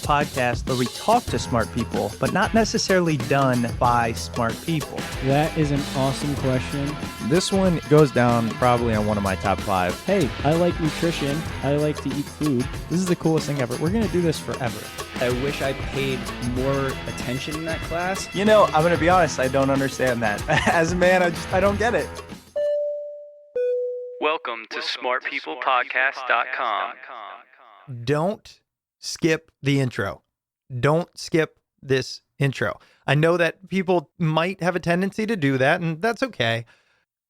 podcast where we talk to smart people, but not necessarily done by smart people? That is an awesome question. This one goes down probably on one of my top 5. Hey, I like nutrition. I like to eat food. This is the coolest thing ever. We're going to do this forever. I wish I paid more attention in that class. You know, I'm going to be honest, I don't understand that. As a man, I don't get it. Welcome to smartpeoplepodcast.com. Don't skip the intro. Don't skip this intro. I know that people might have a tendency to do that, and that's okay.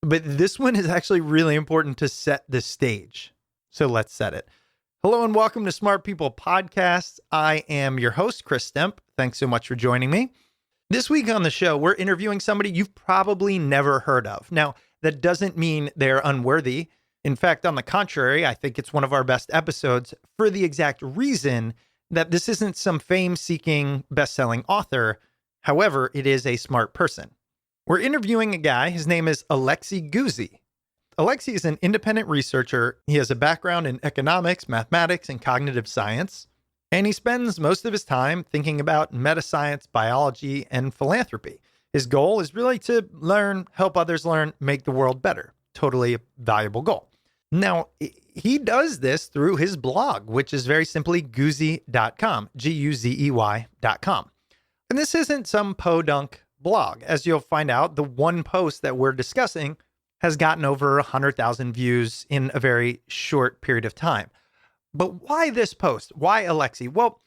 But this one is actually really important to set the stage. So let's set it. Hello and welcome to Smart People Podcast. I am your host, Chris Stemp. Thanks so much for joining me. This week on the show, we're interviewing somebody you've probably never heard of. Now, that doesn't mean they're unworthy. In fact, on the contrary, I think it's one of our best episodes for the exact reason that this isn't some fame-seeking, best-selling author. However, it is a smart person. We're interviewing a guy. His name is Alexey Guzey. Alexey is an independent researcher. He has a background in economics, mathematics, and cognitive science. And he spends most of his time thinking about meta-science, biology, and philanthropy. His goal is really to learn, help others learn, make the world better. Totally a valuable goal. Now, he does this through his blog, which is very simply Guzey.com, Guzey.com. And this isn't some podunk blog. As you'll find out, the one post that we're discussing has gotten over 100,000 views in a very short period of time. But why this post? Why Alexey? Well,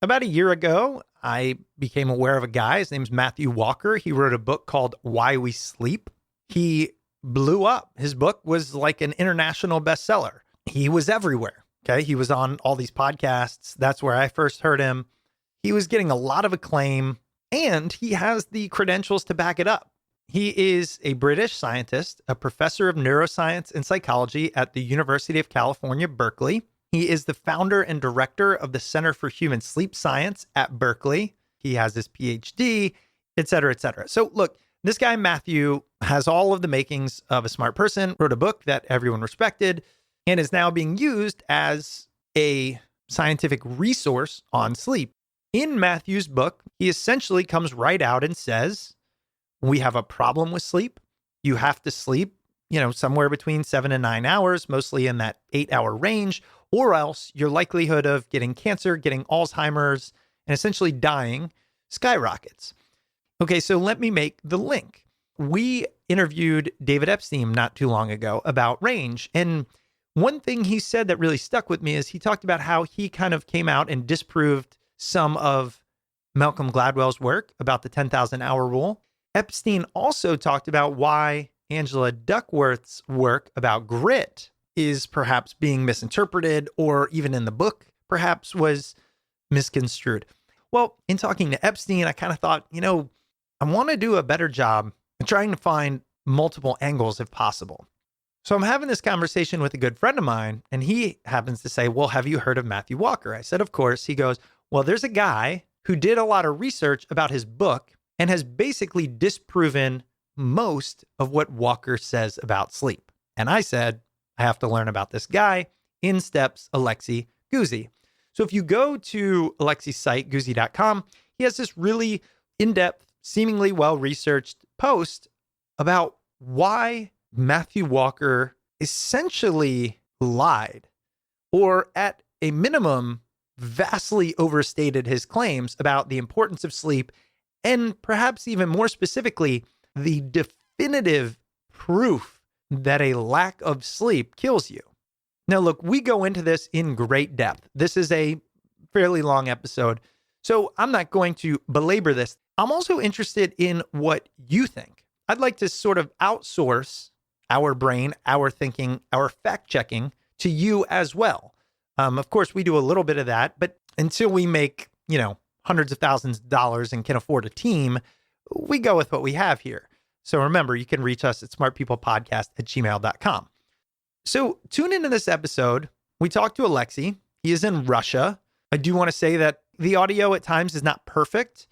about a year ago, I became aware of a guy. His name's Matthew Walker. He wrote a book called Why We Sleep. He blew up. His book was like an international bestseller. He was everywhere. Okay. He was on all these podcasts. That's where I first heard him. He was getting a lot of acclaim, and he has the credentials to back it up. He is a British scientist, a professor of neuroscience and psychology at the University of California, Berkeley. He is the founder and director of the Center for Human Sleep Science at Berkeley. He has his PhD, et cetera, et cetera. So look, this guy, Matthew, has all of the makings of a smart person, wrote a book that everyone respected, and is now being used as a scientific resource on sleep. In Matthew's book, he essentially comes right out and says, we have a problem with sleep. You have to sleep, somewhere between 7 and 9 hours, mostly in that 8-hour range, or else your likelihood of getting cancer, getting Alzheimer's, and essentially dying skyrockets. Okay, so let me make the link. We interviewed David Epstein not too long ago about range. And one thing he said that really stuck with me is he talked about how he kind of came out and disproved some of Malcolm Gladwell's work about the 10,000 hour rule. Epstein also talked about why Angela Duckworth's work about grit is perhaps being misinterpreted, or even in the book, perhaps was misconstrued. Well, in talking to Epstein, I kind of thought, I want to do a better job in trying to find multiple angles if possible. So I'm having this conversation with a good friend of mine, and he happens to say, well, have you heard of Matthew Walker? I said, of course. He goes, well, there's a guy who did a lot of research about his book and has basically disproven most of what Walker says about sleep. And I said, I have to learn about this guy. In steps Alexey Guzey. So if you go to Alexey's site, Guzey.com, he has this really in-depth, seemingly well-researched post about why Matthew Walker essentially lied, or at a minimum, vastly overstated his claims about the importance of sleep, and perhaps even more specifically, the definitive proof that a lack of sleep kills you. Now, look, we go into this in great depth. This is a fairly long episode, so I'm not going to belabor this. I'm also interested in what you think. I'd like to sort of outsource our brain, our thinking, our fact-checking to you as well. Of course, we do a little bit of that, but until we make, hundreds of thousands of dollars and can afford a team, we go with what we have here. So remember, you can reach us at smartpeoplepodcast@gmail.com. So tune into this episode. We talked to Alexey. He is in Russia. I do want to say that the audio at times is not perfect.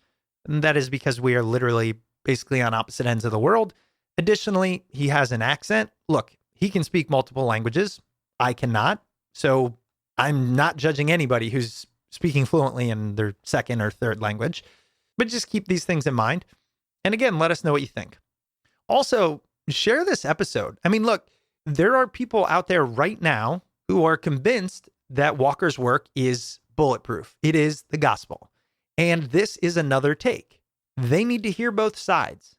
And that is because we are literally basically on opposite ends of the world. Additionally, he has an accent. Look, he can speak multiple languages. I cannot. So I'm not judging anybody who's speaking fluently in their second or third language. But just keep these things in mind. And again, let us know what you think. Also, share this episode. I mean, look, there are people out there right now who are convinced that Walker's work is bulletproof. It is the gospel. And this is another take. They need to hear both sides.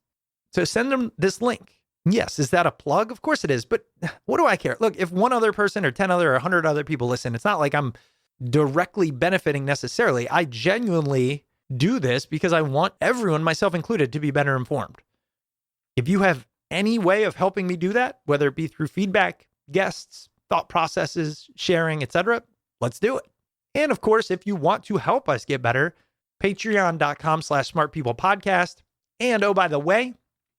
So send them this link. Yes, is that a plug? Of course it is. But what do I care? Look, if one other person or 10 other or 100 other people listen, it's not like I'm directly benefiting necessarily. I genuinely do this because I want everyone, myself included, to be better informed. If you have any way of helping me do that, whether it be through feedback, guests, thought processes, sharing, etc., let's do it. And of course, if you want to help us get better, patreon.com/smartpeoplepodcast. And oh, by the way,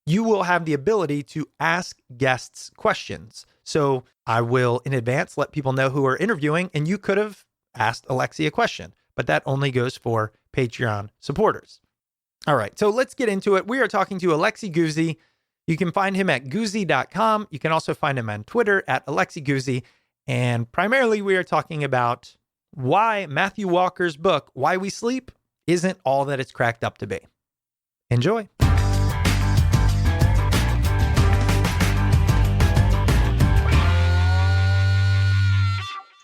you will have the ability to ask guests questions. So I will in advance let people know who are interviewing, and you could have asked Alexey a question, but that only goes for Patreon supporters. All right, so let's get into it. We are talking to Alexey Guzey. You can find him at guzey.com. You can also find him on Twitter at Alexey Guzey. And primarily, we are talking about why Matthew Walker's book, Why We Sleep, isn't all that it's cracked up to be. Enjoy.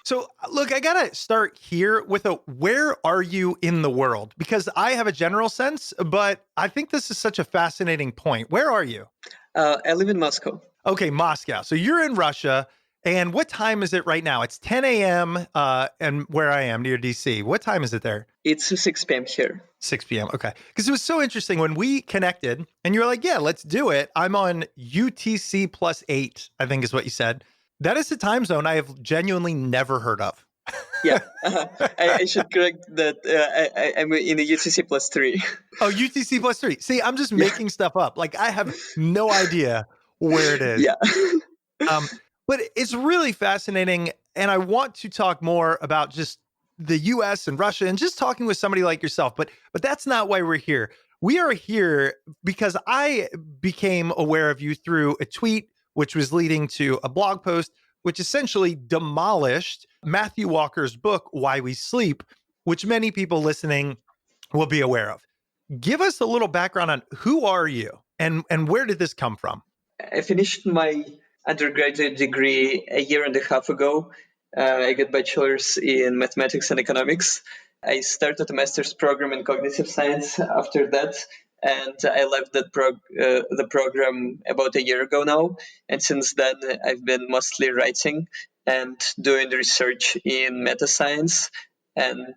So look, I got to start here with where are you in the world? Because I have a general sense, but I think this is such a fascinating point. Where are you? I live in Moscow. Okay, Moscow. So you're in Russia. And what time is it right now? It's 10 a.m. And where I am near DC. What time is it there? It's 6 p.m. here. 6 p.m. Okay. Because it was so interesting when we connected and you were like, yeah, let's do it. I'm on UTC +8, I think is what you said. That is a time zone I have genuinely never heard of. Yeah, I should correct that. I'm in the UTC +3. Oh, UTC +3. See, I'm just making stuff up. Like I have no idea where it is. Yeah. But it's really fascinating. And I want to talk more about just the US and Russia and just talking with somebody like yourself. But that's not why we're here. We are here because I became aware of you through a tweet, which was leading to a blog post, which essentially demolished Matthew Walker's book, Why We Sleep, which many people listening will be aware of. Give us a little background on who are you and where did this come from? I finished my undergraduate degree a year and a half ago. I got bachelor's in mathematics and economics. I started a master's program in cognitive science after that. And I left that the program about a year ago now. And since then, I've been mostly writing and doing research in meta science and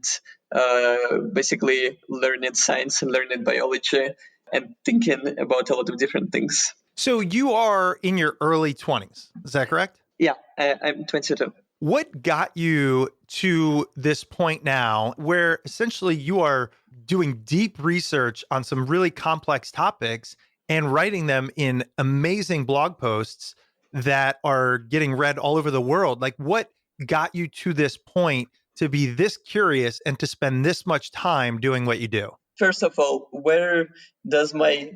basically learning science and learning biology and thinking about a lot of different things. So you are in your early 20s. Is that correct? Yeah, I'm 22. What got you to this point now where essentially you are doing deep research on some really complex topics and writing them in amazing blog posts that are getting read all over the world? Like what got you to this point to be this curious and to spend this much time doing what you do? First of all, where does my,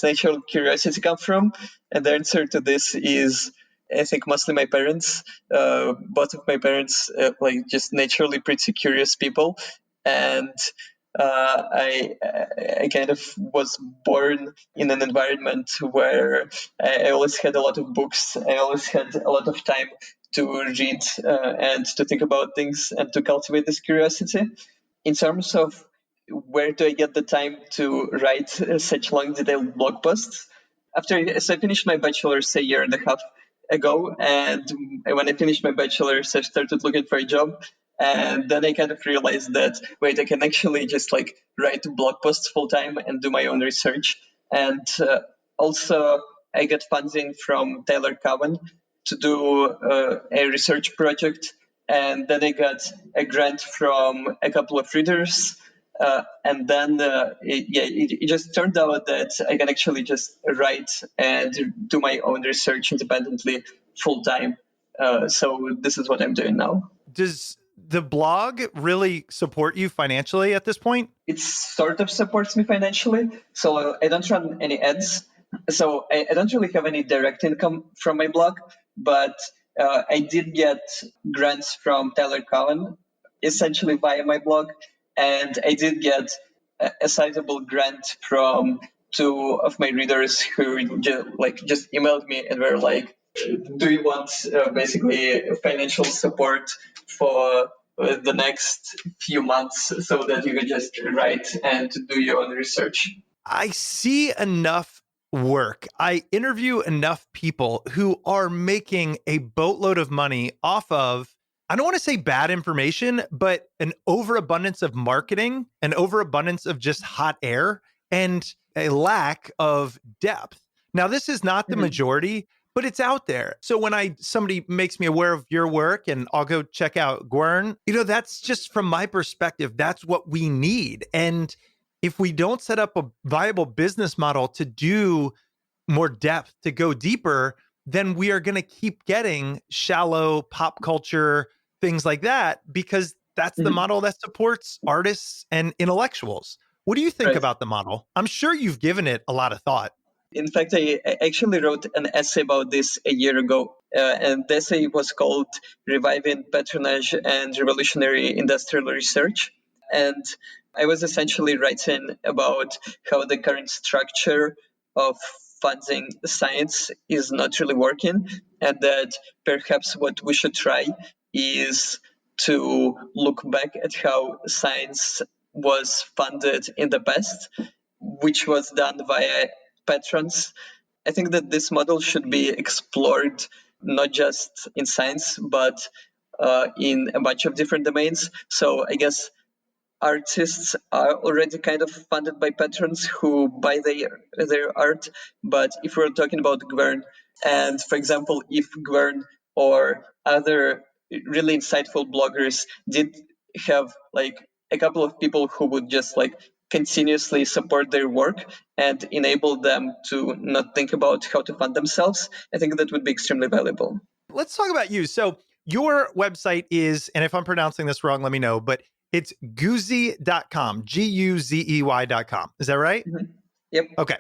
natural curiosity come from? And the answer to this is, I think, mostly my parents. Both of my parents, just naturally pretty curious people. And I kind of was born in an environment where I always had a lot of books. I always had a lot of time to read and to think about things and to cultivate this curiosity. In terms of where do I get the time to write such long, detailed blog posts? So I finished my bachelor's a year and a half ago, and when I finished my bachelor's, I started looking for a job. And then I kind of realized that, wait, I can actually just write blog posts full time and do my own research. And also, I got funding from Taylor Cowan to do a research project. And then I got a grant from a couple of readers. And then it just turned out that I can actually just write and do my own research independently full time. So this is what I'm doing now. Does the blog really support you financially at this point? It sort of supports me financially. So I don't run any ads. So I don't really have any direct income from my blog, but I did get grants from Taylor Cowan, essentially via my blog. And I did get a sizable grant from two of my readers who just emailed me and were like, do you want basically financial support for the next few months so that you can just write and do your own research? I see enough work. I interview enough people who are making a boatload of money off of, I don't want to say bad information, but an overabundance of marketing, an overabundance of just hot air, and a lack of depth. Now, this is not the majority, but it's out there. So when somebody makes me aware of your work and I'll go check out Gwern, that's just from my perspective, that's what we need. And if we don't set up a viable business model to do more depth, to go deeper, then we are going to keep getting shallow pop culture, things like that, because that's the model that supports artists and intellectuals. What do you think about the model? I'm sure you've given it a lot of thought. In fact, I actually wrote an essay about this a year ago, and the essay was called Reviving Patronage and Revolutionary Industrial Research. And I was essentially writing about how the current structure of funding science is not really working, and that perhaps what we should try is to look back at how science was funded in the past, which was done via patrons. I think that this model should be explored not just in science, but in a bunch of different domains. So I guess artists are already kind of funded by patrons who buy their art. But if we're talking about Gwern, and for example, if Gwern or other really insightful bloggers did have like a couple of people who would just like continuously support their work and enable them to not think about how to fund themselves, I think that would be extremely valuable. Let's talk about you. So your website is, and if I'm pronouncing this wrong, let me know, but it's Guzey.com, Guzey.com. Is that right? Yep. Okay.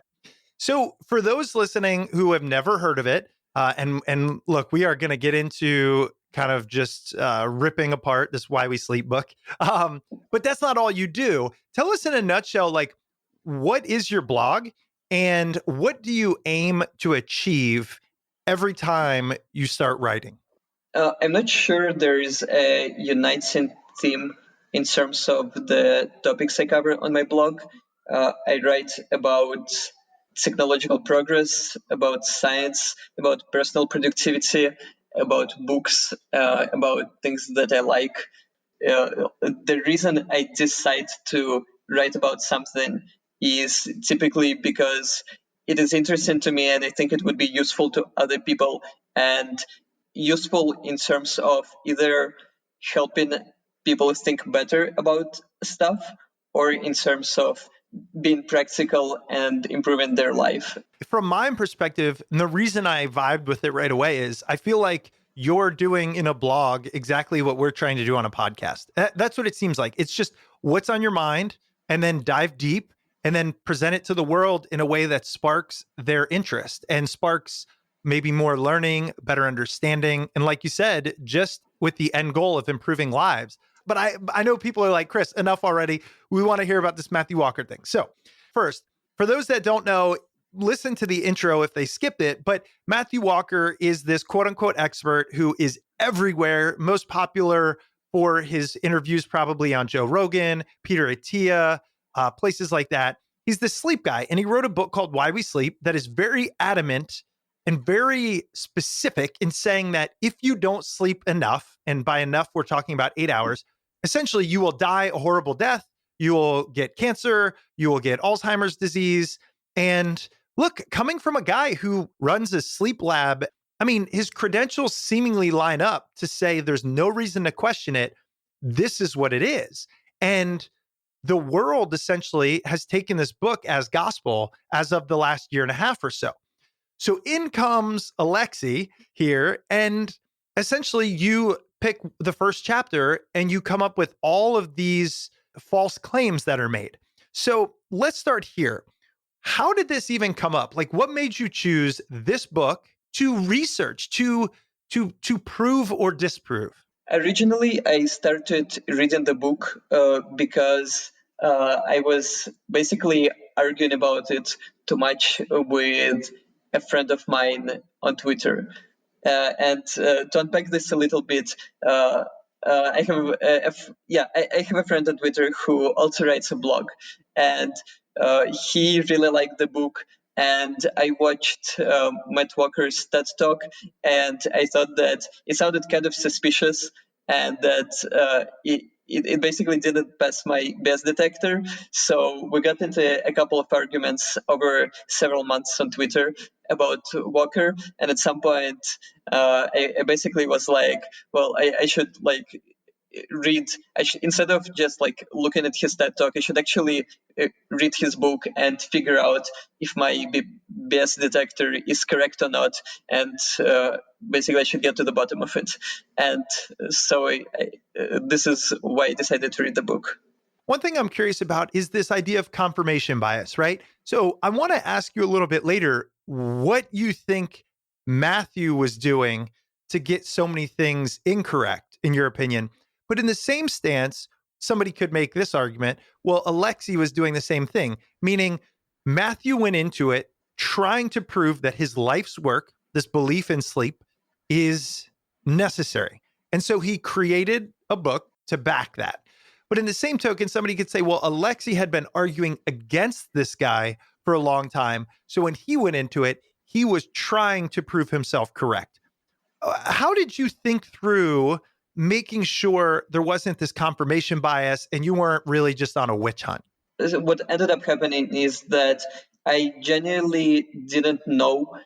So for those listening who have never heard of it, and look, we are going to get into kind of just ripping apart this Why We Sleep book. But that's not all you do. Tell us in a nutshell, like, what is your blog and what do you aim to achieve every time you start writing? I'm not sure there is a uniting theme in terms of the topics I cover on my blog. I write about technological progress, about science, about personal productivity, about books, about things that I like. The reason I decide to write about something is typically because it is interesting to me and I think it would be useful to other people, and useful in terms of either helping people think better about stuff or in terms of being practical and improving their life. From my perspective, and the reason I vibed with it right away is I feel like you're doing in a blog exactly what we're trying to do on a podcast. That's what it seems like. It's just what's on your mind and then dive deep and then present it to the world in a way that sparks their interest and sparks maybe more learning, better understanding. And like you said, just with the end goal of improving lives. But I know people are like, Chris, enough already. We want to hear about this Matthew Walker thing. So first, for those that don't know, listen to the intro if they skipped it, but Matthew Walker is this quote unquote expert who is everywhere, most popular for his interviews probably on Joe Rogan, Peter Attia, places like that. He's the sleep guy, and he wrote a book called Why We Sleep that is very adamant and very specific in saying that if you don't sleep enough, and by enough, we're talking about 8 hours, essentially you will die a horrible death. You will get cancer. You will get Alzheimer's disease. And look, coming from a guy who runs a sleep lab, I mean, his credentials seemingly line up to say there's no reason to question it. This is what it is. And the world essentially has taken this book as gospel as of the last year and a half or so. So in comes Alexey here, and essentially you pick the first chapter and you come up with all of these false claims that are made. So let's start here. How did this even come up? Like, what made you choose this book to research, to prove or disprove? Originally, I started reading the book because I was basically arguing about it too much with a friend of mine on Twitter. And to unpack this a little bit, I have I have a friend on Twitter who also writes a blog, and he really liked the book. And I watched Matt Walker's TED Talk, and I thought that it sounded kind of suspicious, and that it basically didn't pass my BS detector. So we got into a couple of arguments over several months on Twitter about Walker, and at some point, I basically was like, well, I should like read. Instead of just like looking at his TED talk, I should actually read his book and figure out if my BS detector is correct or not, and basically I should get to the bottom of it. And so this is why I decided to read the book. One thing I'm curious about is this idea of confirmation bias, right? So I want to ask you a little bit later what you think Matthew was doing to get so many things incorrect, in your opinion. But in the same stance, somebody could make this argument, well, Alexey was doing the same thing, meaning Matthew went into it trying to prove that his life's work, this belief in sleep, is necessary. And so he created a book to back that. But in the same token, somebody could say, well, Alexey had been arguing against this guy for a long time. So when he went into it, he was trying to prove himself correct. How did you think through making sure there wasn't this confirmation bias and you weren't really just on a witch hunt? What ended up happening is that I genuinely didn't know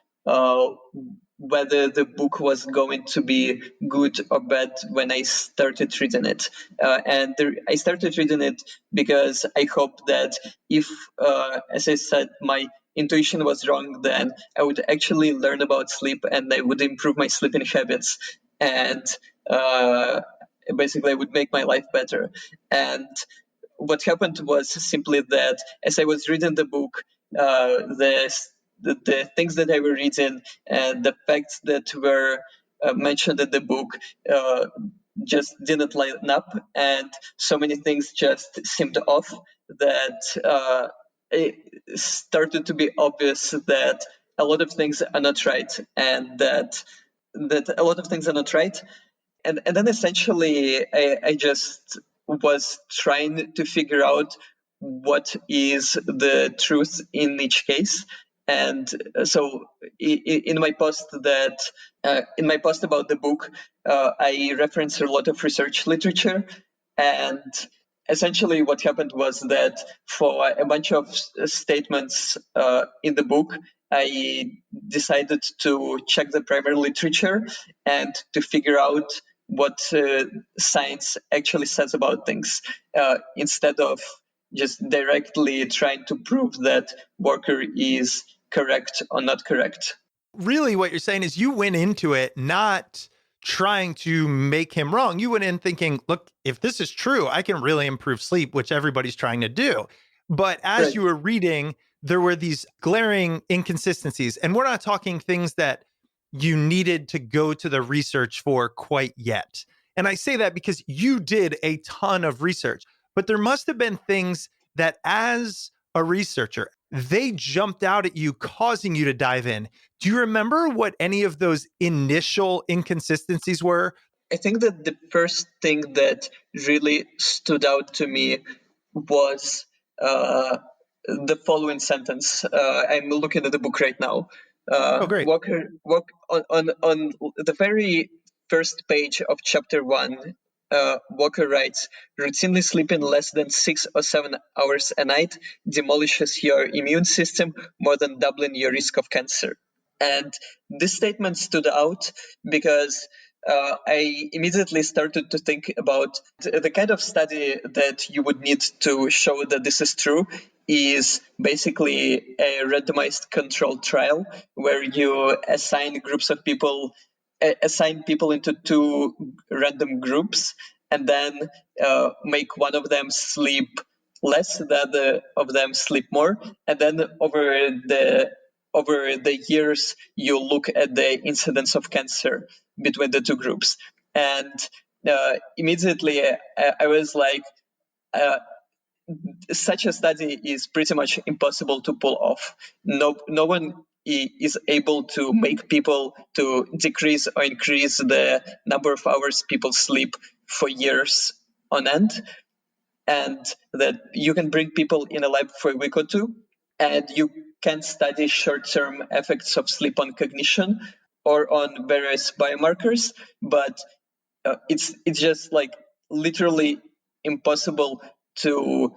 whether the book was going to be good or bad when I started reading it. I started reading it because I hoped that if, as I said, my intuition was wrong, then I would actually learn about sleep and I would improve my sleeping habits. And basically, I would make my life better. And what happened was simply that as I was reading the book, the things that I were reading and the facts that were mentioned in the book just didn't line up, and so many things just seemed off that it started to be obvious that a lot of things are not right, and that a lot of things are not right. And then essentially I just was trying to figure out what is the truth in each case. And so in my post about the book, I referenced a lot of research literature, and essentially what happened was that for a bunch of statements in the book, I decided to check the primary literature and to figure out what science actually says about things, instead of just directly trying to prove that Walker is correct or not correct. Really, what you're saying is you went into it not trying to make him wrong. You went in thinking, look, if this is true, I can really improve sleep, which everybody's trying to do. But as you were reading, there were these glaring inconsistencies. And we're not talking things that you needed to go to the research for quite yet. And I say that because you did a ton of research, but there must have been things that as a researcher, they jumped out at you, causing you to dive in. Do you remember what any of those initial inconsistencies were? I think that the first thing that really stood out to me was the following sentence. I'm looking at the book right now. Great. Walker on the very first page of chapter 1. Walker writes, routinely sleeping less than 6 or 7 hours a night demolishes your immune system, more than doubling your risk of cancer. And this statement stood out because I immediately started to think about the kind of study that you would need to show that this is true is basically a randomized controlled trial where you assign people into 2 random groups and then make one of them sleep less, the other of them sleep more, and then over the years you look at the incidence of cancer between the 2 groups. And immediately I was like, such a study is pretty much impossible to pull off. No one is able to make people to decrease or increase the number of hours people sleep for years on end, and that you can bring people in a lab for a week or two, and you can study short-term effects of sleep on cognition or on various biomarkers, but it's just like literally impossible to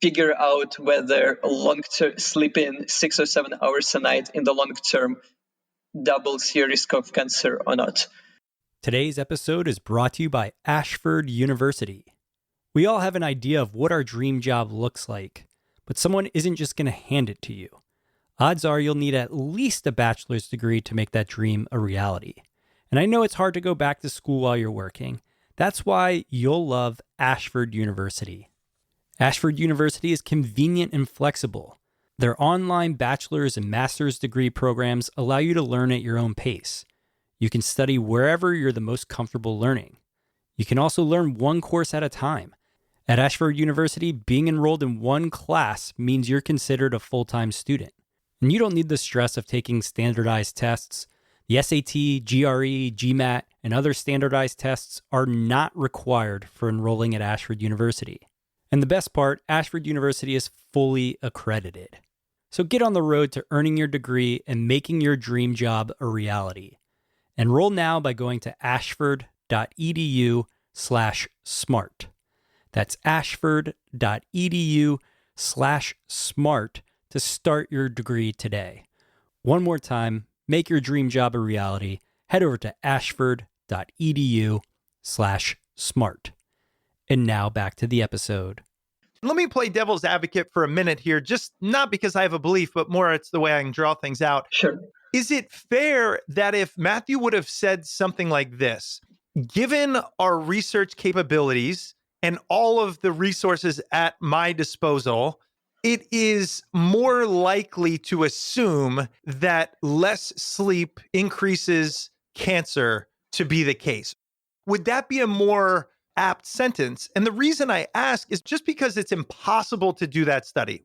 figure out whether long-term sleeping 6 or 7 hours a night in the long term doubles your risk of cancer or not. Today's episode is brought to you by Ashford University. We all have an idea of what our dream job looks like, but someone isn't just going to hand it to you. Odds are you'll need at least a bachelor's degree to make that dream a reality. And I know it's hard to go back to school while you're working. That's why you'll love Ashford University. Ashford University is convenient and flexible. Their online bachelor's and master's degree programs allow you to learn at your own pace. You can study wherever you're the most comfortable learning. You can also learn one course at a time. At Ashford University, being enrolled in one class means you're considered a full-time student. And you don't need the stress of taking standardized tests. The SAT, GRE, GMAT, and other standardized tests are not required for enrolling at Ashford University. And the best part, Ashford University is fully accredited. So get on the road to earning your degree and making your dream job a reality. Enroll now by going to ashford.edu/smart. That's ashford.edu/smart to start your degree today. One more time, make your dream job a reality. Head over to ashford.edu/smart. And now back to the episode. Let me play devil's advocate for a minute here, just not because I have a belief, but more it's the way I can draw things out. Sure. Is it fair that if Matthew would have said something like this, given our research capabilities and all of the resources at my disposal, it is more likely to assume that less sleep increases cancer to be the case? Would that be a more apt sentence? And the reason I ask is just because it's impossible to do that study.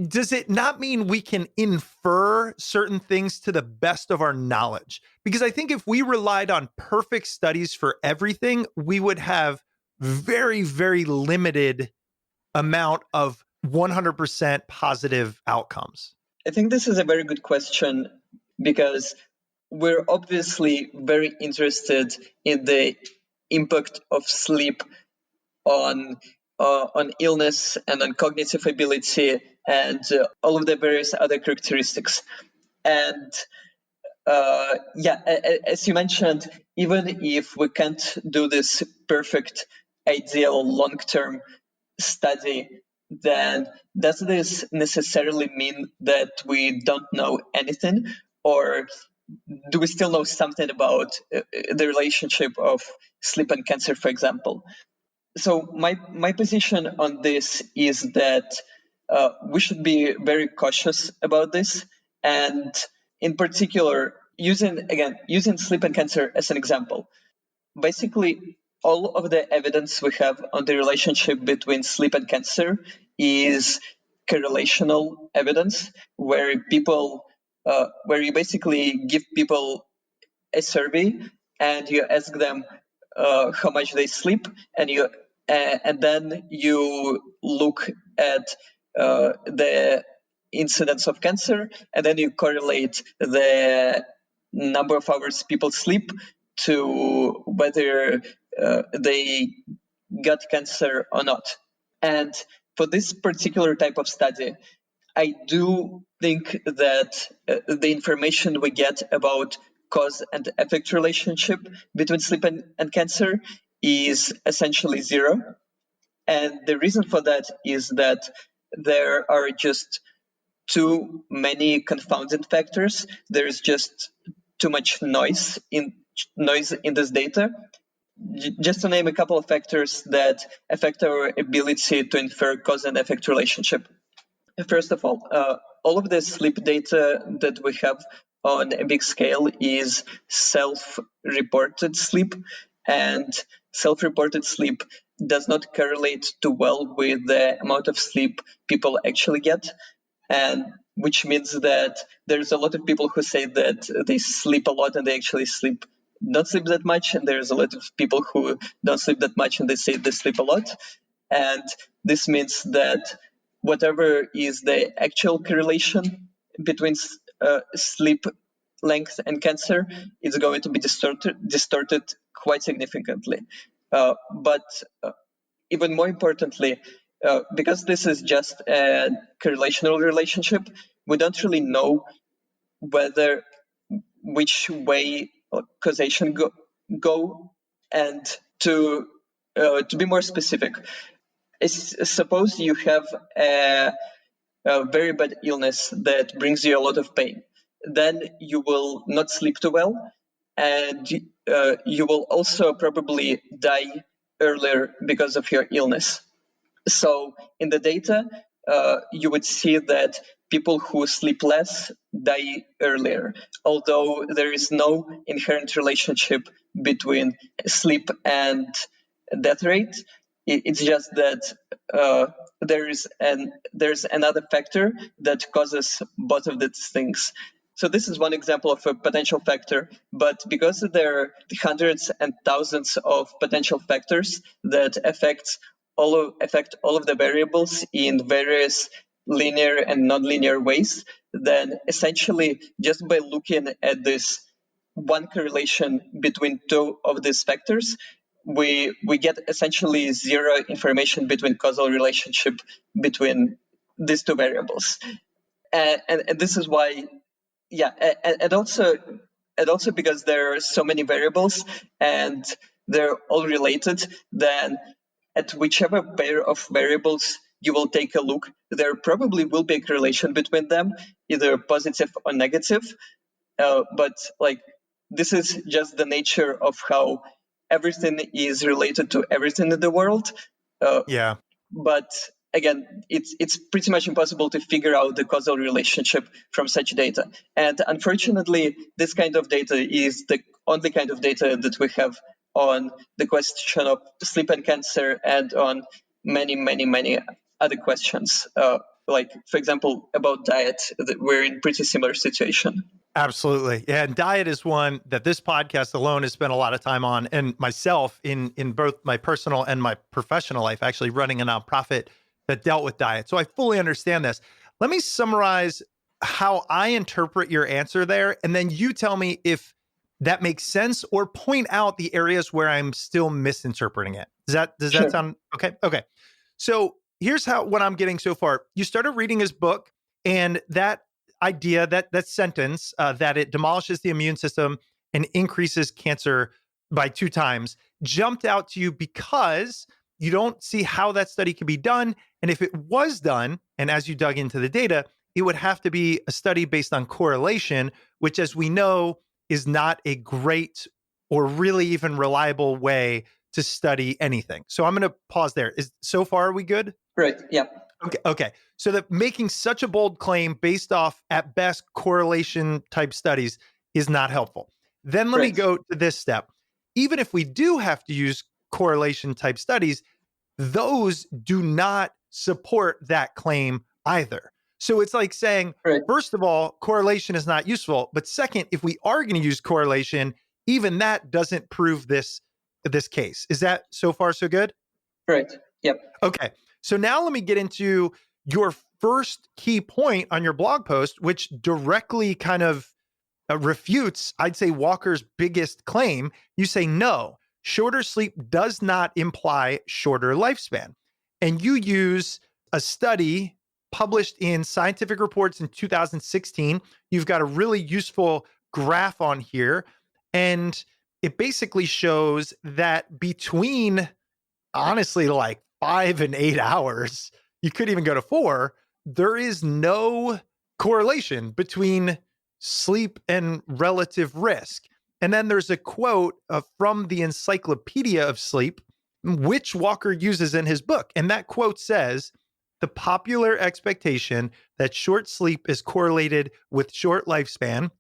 Does it not mean we can infer certain things to the best of our knowledge? Because I think if we relied on perfect studies for everything, we would have very, very limited amount of 100% positive outcomes. I think this is a very good question because we're obviously very interested in the impact of sleep on illness and on cognitive ability and all of the various other characteristics. And as you mentioned, even if we can't do this perfect, ideal long-term study, then does this necessarily mean that we don't know anything, or do we still know something about the relationship of sleep and cancer, for example? So my position on this is that we should be very cautious about this, and in particular, using sleep and cancer as an example. Basically, all of the evidence we have on the relationship between sleep and cancer is correlational evidence, where you basically give people a survey and you ask them how much they sleep, and then you look at the incidence of cancer, and then you correlate the number of hours people sleep to whether they got cancer or not. And for this particular type of study, I do think that the information we get about cause and effect relationship between sleep and cancer is essentially zero. And the reason for that is that there are just too many confounding factors. There's just too much noise in this data. Just to name a couple of factors that affect our ability to infer cause and effect relationship. First of all of the sleep data that we have on a big scale is self-reported sleep. and self-reported sleep does not correlate too well with the amount of sleep people actually get. And which means that there's a lot of people who say that they sleep a lot and they actually don't sleep that much. And there's a lot of people who don't sleep that much and they say they sleep a lot. And this means that whatever is the actual correlation between sleep length and cancer is going to be distorted quite significantly. But even more importantly, because this is just a correlational relationship, we don't really know which way causation go. And to be more specific, suppose you have a very bad illness that brings you a lot of pain, then you will not sleep too well, and you will also probably die earlier because of your illness. So in the data, you would see that people who sleep less die earlier, although there is no inherent relationship between sleep and death rate. It's just that there's another factor that causes both of these things. So this is one example of a potential factor, but because there are hundreds and thousands of potential factors that affect all of the variables in various linear and nonlinear ways, then essentially just by looking at this one correlation between two of these factors, we get essentially zero information between causal relationship between these two variables. And this is why, and also because there are so many variables and they're all related, then at whichever pair of variables you will take a look, there probably will be a correlation between them, either positive or negative. But this is just the nature of how everything is related to everything in the world. Yeah. But again, it's pretty much impossible to figure out the causal relationship from such data. And unfortunately, this kind of data is the only kind of data that we have on the question of sleep and cancer and on many, many, many other questions. For example, about diet, we're in pretty similar situation. Absolutely. Yeah. And diet is one that this podcast alone has spent a lot of time on. And myself in both my personal and my professional life, actually running a nonprofit that dealt with diet. So I fully understand this. Let me summarize how I interpret your answer there. And then you tell me if that makes sense or point out the areas where I'm still misinterpreting it. Does that Sure. sound okay? Okay. So here's what I'm getting so far. You started reading his book, and that idea, that sentence, that it demolishes the immune system and increases cancer by 2 times, jumped out to you because you don't see how that study could be done. And if it was done, and as you dug into the data, it would have to be a study based on correlation, which, as we know, is not a great or really even reliable way to study anything. So I'm going to pause there. So far, are we good? Right. Yeah. Okay. So that making such a bold claim based off, at best, correlation type studies is not helpful. Then let me go to this step. Even if we do have to use correlation type studies, those do not support that claim either. So it's like saying, first of all, correlation is not useful. But second, if we are going to use correlation, even that doesn't prove this case. Is that so far so good? Right. Yep. Okay. So now let me get into your first key point on your blog post, which directly kind of refutes, I'd say, Walker's biggest claim. You say, no, shorter sleep does not imply shorter lifespan. And you use a study published in Scientific Reports in 2016. You've got a really useful graph on here. And it basically shows that between, honestly, like 5 and 8 hours, you could even go to 4, there is no correlation between sleep and relative risk. And then there's a quote from the Encyclopedia of Sleep, which Walker uses in his book. And that quote says, the popular expectation that short sleep is correlated with short lifespan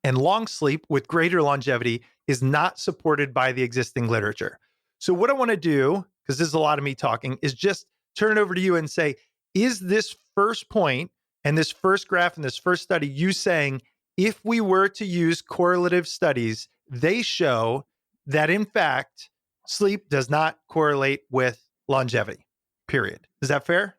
and long sleep with greater longevity is not supported by the existing literature. So what I want to do, because this is a lot of me talking, is just turn it over to you and say, is this first point and this first graph and this first study you saying, if we were to use correlative studies, they show that in fact, sleep does not correlate with longevity, period. Is that fair?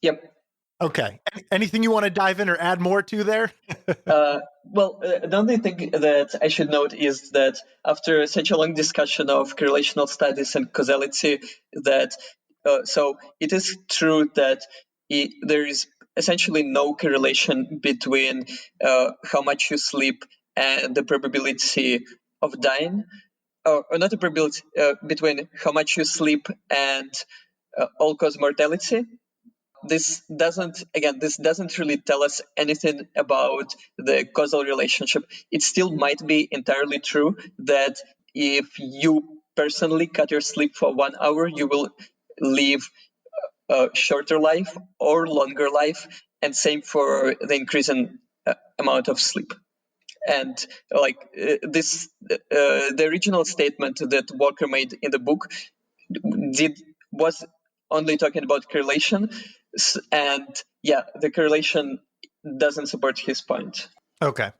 Yep. Okay. Anything you want to dive in or add more to there? The only thing that I should note is that after such a long discussion of correlational studies and causality, that so it is true that there is essentially no correlation between how much you sleep and the probability of dying, or not the probability, between how much you sleep and all-cause mortality. This doesn't really tell us anything about the causal relationship. It still might be entirely true that if you personally cut your sleep for 1 hour, you will live a shorter life or longer life, and same for the increasing amount of sleep. And the original statement that Walker made in the book was only talking about correlation, and the correlation doesn't support his point. Okay.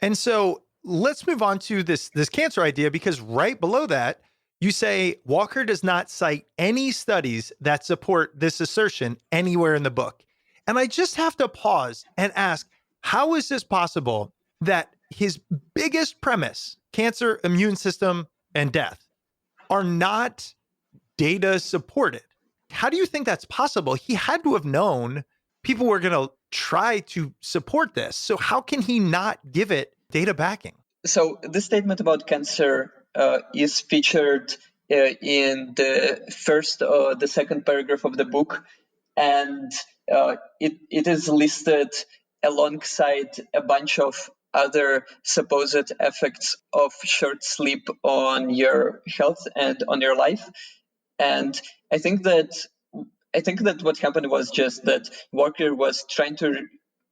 And so let's move on to this cancer idea, because right below that, you say Walker does not cite any studies that support this assertion anywhere in the book. And I just have to pause and ask, how is this possible that his biggest premise, cancer, immune system, and death, are not data supported? How do you think that's possible? He had to have known people were going to try to support this. So how can he not give it data backing? So this statement about cancer is featured in the second paragraph of the book, and it is listed alongside a bunch of other supposed effects of short sleep on your health and on your life. And I think that what happened was just that Walker was trying to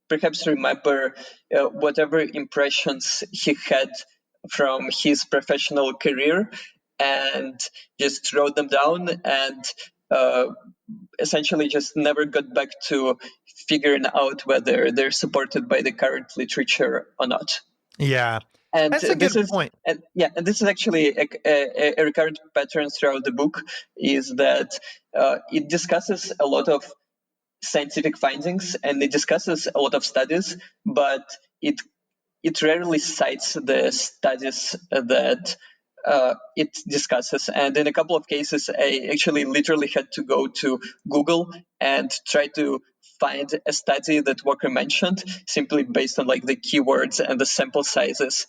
perhaps remember whatever impressions he had from his professional career, and just wrote them down, and essentially just never got back to figuring out whether they're supported by the current literature or not. Yeah. And that's a good point. And this is actually a recurrent pattern throughout the book, is that it discusses a lot of scientific findings and it discusses a lot of studies, but it rarely cites the studies that it discusses. And in a couple of cases, I actually literally had to go to Google and try to find a study that Walker mentioned, simply based on the keywords and the sample sizes,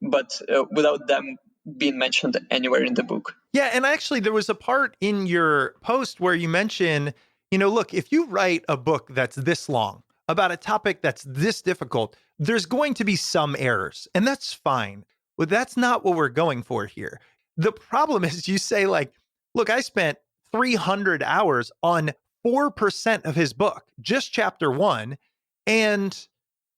but without them being mentioned anywhere in the book. Yeah, and actually there was a part in your post where you mention, look, if you write a book that's this long about a topic that's this difficult, there's going to be some errors, and that's fine. But that's not what we're going for here. The problem is you say look, I spent 300 hours on 4% of his book, just chapter 1, and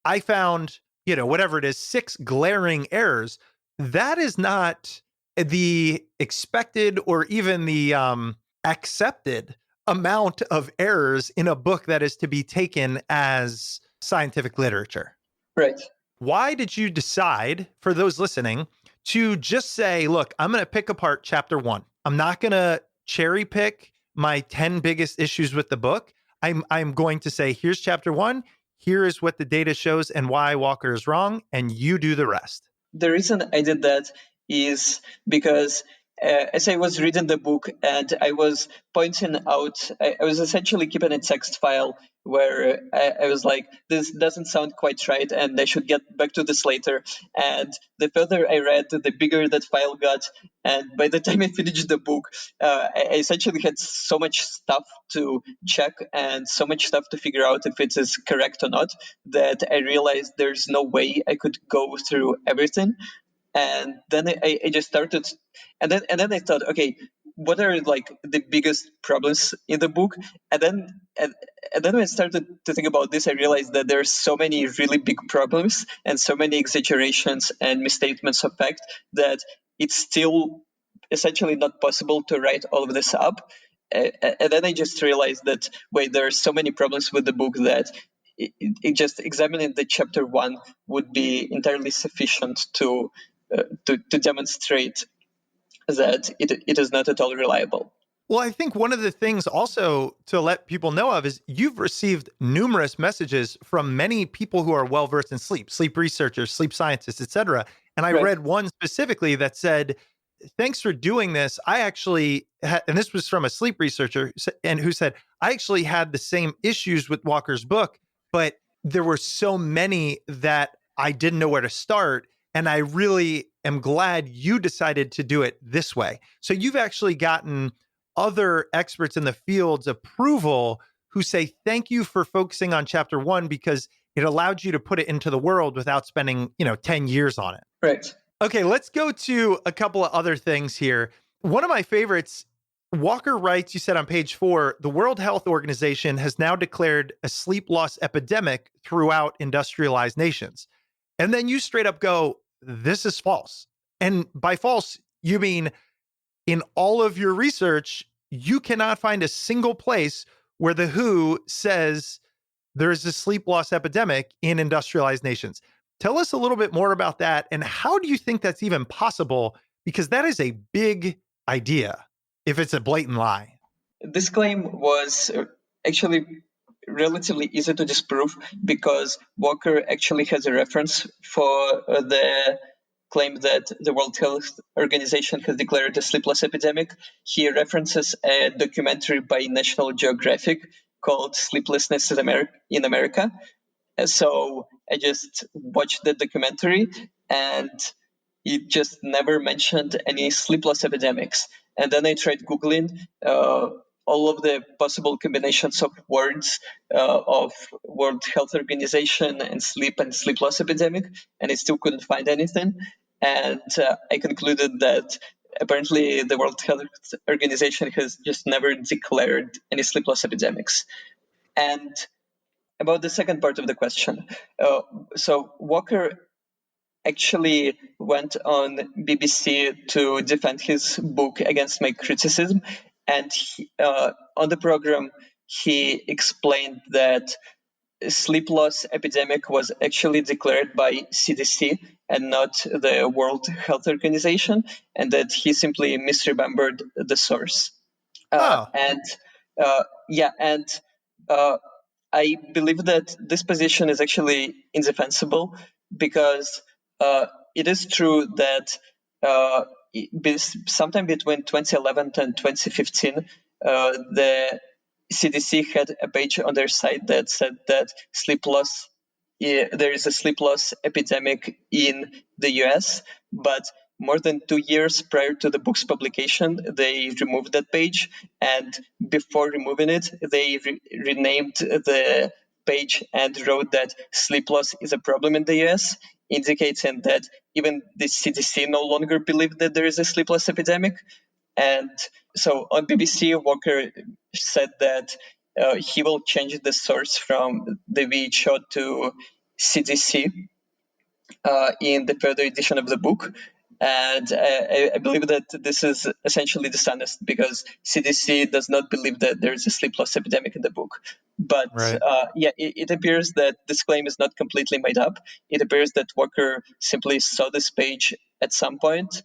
I found, whatever it is, 6 glaring errors. That is not the expected or even the accepted amount of errors in a book that is to be taken as scientific literature. Right. Why did you decide, for those listening, to just say, look, I'm going to pick apart chapter 1. I'm not going to cherry pick my 10 biggest issues with the book. I'm going to say, here's chapter 1. Here is what the data shows and why Walker is wrong, and you do the rest. The reason I did that is because as I was reading the book and I was pointing out, I was essentially keeping a text file where I was like, this doesn't sound quite right and I should get back to this later. And the further I read, the bigger that file got. And by the time I finished the book, I essentially had so much stuff to check and so much stuff to figure out if it is correct or not, that I realized there's no way I could go through everything. And then I just started, and then I thought, okay, what are the biggest problems in the book? And then and then when I started to think about this, I realized that there's so many really big problems and so many exaggerations and misstatements of fact that it's still essentially not possible to write all of this up. And then I just realized that, wait, there are so many problems with the book that it just examining the chapter 1 would be entirely sufficient to demonstrate that it is not at all reliable. Well, I think one of the things also to let people know of is you've received numerous messages from many people who are well versed in sleep researchers, sleep scientists, etc. And I read one specifically that said, "Thanks for doing this. I actually," and this was from a sleep researcher, and who said, "I actually had the same issues with Walker's book, but there were so many that I didn't know where to start. And I really am glad you decided to do it this way." So you've actually gotten other experts in the field's approval who say, thank you for focusing on chapter 1 because it allowed you to put it into the world without spending, 10 years on it. Right. Okay, let's go to a couple of other things here. One of my favorites, Walker writes, you said on page 4, the World Health Organization has now declared a sleep loss epidemic throughout industrialized nations. And then you straight up go, this is false. And by false, you mean in all of your research, you cannot find a single place where the WHO says there's a sleep loss epidemic in industrialized nations. Tell us a little bit more about that. And how do you think that's even possible? Because that is a big idea if it's a blatant lie. This claim was actually relatively easy to disprove because Walker actually has a reference for the claim that the World Health Organization has declared a sleepless epidemic. He references a documentary by National Geographic called Sleeplessness in America. So I just watched the documentary and it just never mentioned any sleepless epidemics. And then I tried Googling all of the possible combinations of words of World Health Organization and sleepless epidemic, and I still couldn't find anything. And I concluded that apparently the World Health Organization has just never declared any sleepless epidemics. And about the second part of the question, so Walker actually went on BBC to defend his book against my criticism, and on the program he explained that sleep loss epidemic was actually declared by CDC and not the World Health Organization, and that he simply misremembered the source. And I believe that this position is actually indefensible because it is true that sometime between 2011 and 2015, the CDC had a page on their site that said that there is a sleep loss epidemic in the US, but more than 2 years prior to the book's publication, they removed that page. And before removing it, they renamed the page and wrote that sleep loss is a problem in the US, indicating that even the CDC no longer believed that there is a sleepless epidemic. And so on BBC, Walker said that he will change the source from the WHO to CDC in the further edition of the book. And I believe that this is essentially dishonest because CDC does not believe that there is a sleep loss epidemic in the book. But it appears that this claim is not completely made up. It appears that Walker simply saw this page at some point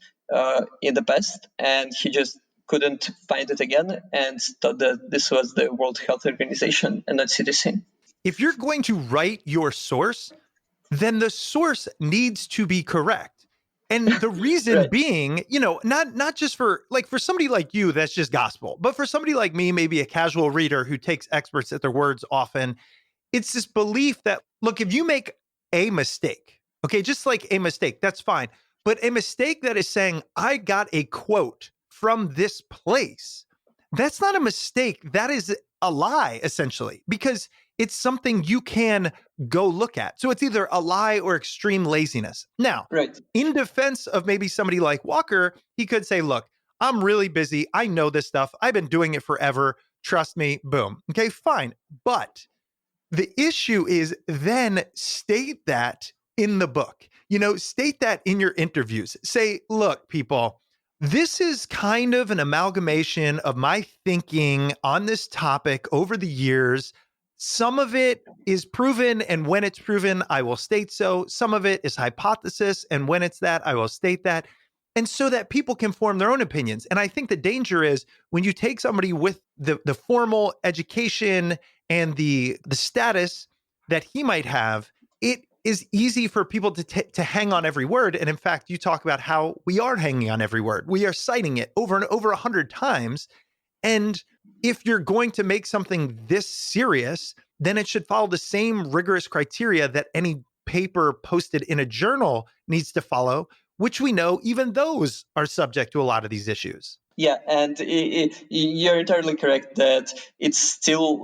in the past, and he just couldn't find it again and thought that this was the World Health Organization and not CDC. If you're going to write your source, then the source needs to be correct. And the reason being, not just for somebody like you, that's just gospel, but for somebody like me, maybe a casual reader who takes experts at their words often, it's this belief that, look, if you make a mistake, okay, just like a mistake, that's fine. But a mistake that is saying, I got a quote from this place, that's not a mistake. That is a lie, essentially, because it's something you can go look at. So it's either a lie or extreme laziness. Now, in defense of maybe somebody like Walker, he could say, look, I'm really busy. I know this stuff. I've been doing it forever. trust me, boom. Okay, fine. But the issue is then state that in the book. State that in your interviews. Say, look, people, this is kind of an amalgamation of my thinking on this topic over the years. Some of it is proven, and when it's proven, I will state so. Some of it is hypothesis, and when it's that, I will state that. And so that people can form their own opinions. And I think the danger is when you take somebody with the formal education and the status that he might have, it is easy for people to hang on every word. And in fact, you talk about how we are hanging on every word. We are citing it over and over 100 times. And if you're going to make something this serious, then it should follow the same rigorous criteria that any paper posted in a journal needs to follow, which we know even those are subject to a lot of these issues. Yeah, and you're entirely correct that it's still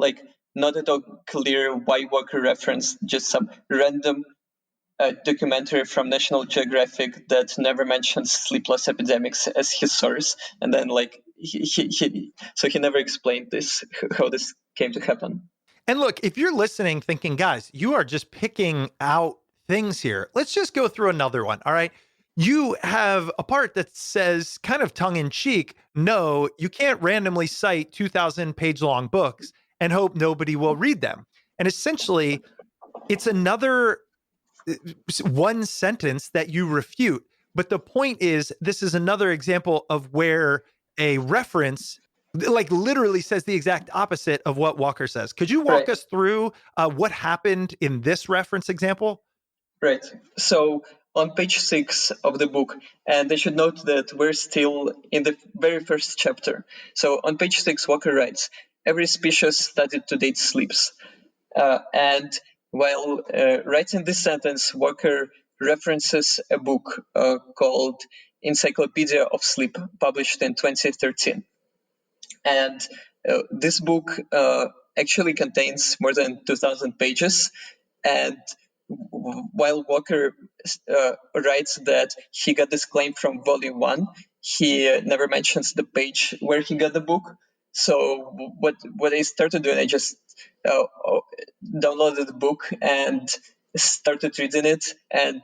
not at all clear why Walker referenced just some random documentary from National Geographic that never mentions Sleepless Epidemics as his source, and then he never explained this, how this came to happen. And look, if you're listening thinking, guys, you are just picking out things here, let's just go through another one. All right. You have a part that says, kind of tongue in cheek, no, you can't randomly cite 2,000 page long books and hope nobody will read them. And essentially, it's another one sentence that you refute. But the point is, this is another example of where a reference literally says the exact opposite of what Walker says. Could you walk us through what happened in this reference example? Right. So on page 6 of the book, and I should note that we're still in the very first chapter. So on page 6, Walker writes, every species studied to date sleeps. And while writing this sentence, Walker references a book called Encyclopedia of Sleep, published in 2013. And this book actually contains more than 2,000 pages. And while Walker writes that he got this claim from volume 1, he never mentions the page where he got the book. So what I started doing, I just downloaded the book and started reading it, and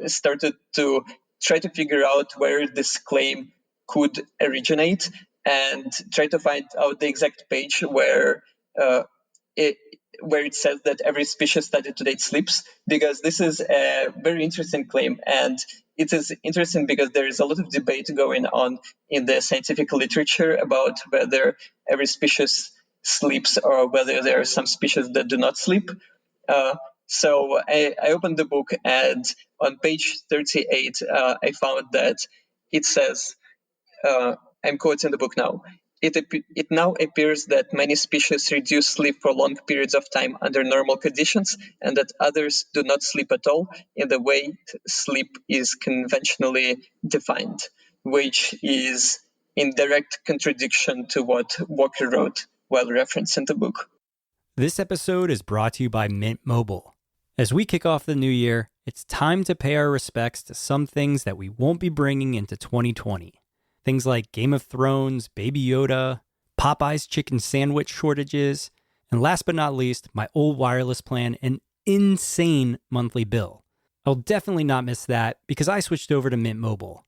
started to try to figure out where this claim could originate, and try to find out the exact page where it says that every species studied to date sleeps, because this is a very interesting claim. And it is interesting because there is a lot of debate going on in the scientific literature about whether every species sleeps or whether there are some species that do not sleep. So I opened the book, and on page 38, I found that it says, I'm quoting the book now, It now appears that many species reduce sleep for long periods of time under normal conditions, and that others do not sleep at all in the way sleep is conventionally defined, which is in direct contradiction to what Walker wrote while referencing the book. This episode is brought to you by Mint Mobile. As we kick off the new year, it's time to pay our respects to some things that we won't be bringing into 2020. Things like Game of Thrones, Baby Yoda, Popeye's chicken sandwich shortages, and last but not least, my old wireless plan and insane monthly bill. I'll definitely not miss that because I switched over to Mint Mobile.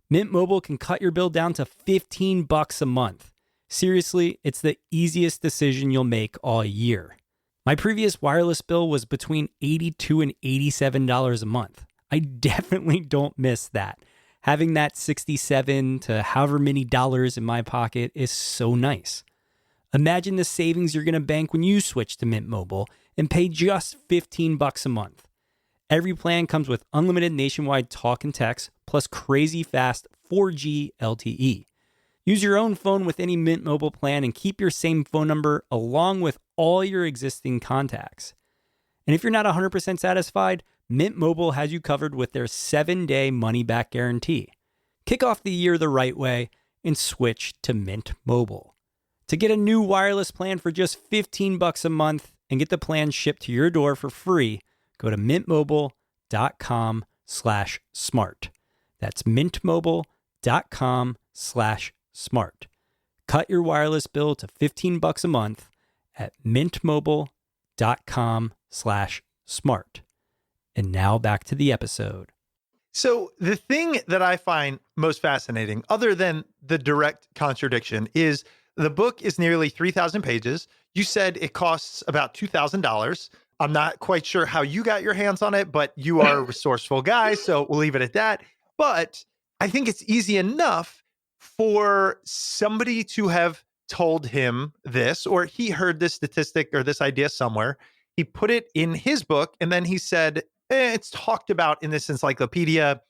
Mint Mobile can cut your bill down to $15 a month. Seriously, it's the easiest decision you'll make all year. My previous wireless bill was between $82 and $87 a month. I definitely don't miss that. Having that $67 to however many dollars in my pocket is so nice. Imagine the savings you're going to bank when you switch to Mint Mobile and pay just $15 a month. Every plan comes with unlimited nationwide talk and text, plus crazy fast 4G LTE. Use your own phone with any Mint Mobile plan and keep your same phone number along with all your existing contacts. And if you're not 100% satisfied, Mint Mobile has you covered with their 7-day money-back guarantee. Kick off the year the right way and switch to Mint Mobile. To get a new wireless plan for just $15 a month and get the plan shipped to your door for free, go to mintmobile.com/smart. That's mintmobile.com/smart. Cut your wireless bill to $15 a month at mintmobile.com/smart. And now back to the episode. So the thing that I find most fascinating, other than the direct contradiction, is the book is nearly 3,000 pages. You said it costs about $2,000. I'm not quite sure how you got your hands on it, but you are a resourceful guy, so we'll leave it at that. But I think it's easy enough for somebody to have told him this, or he heard this statistic or this idea somewhere. He put it in his book, and then he said, it's talked about in this encyclopedia.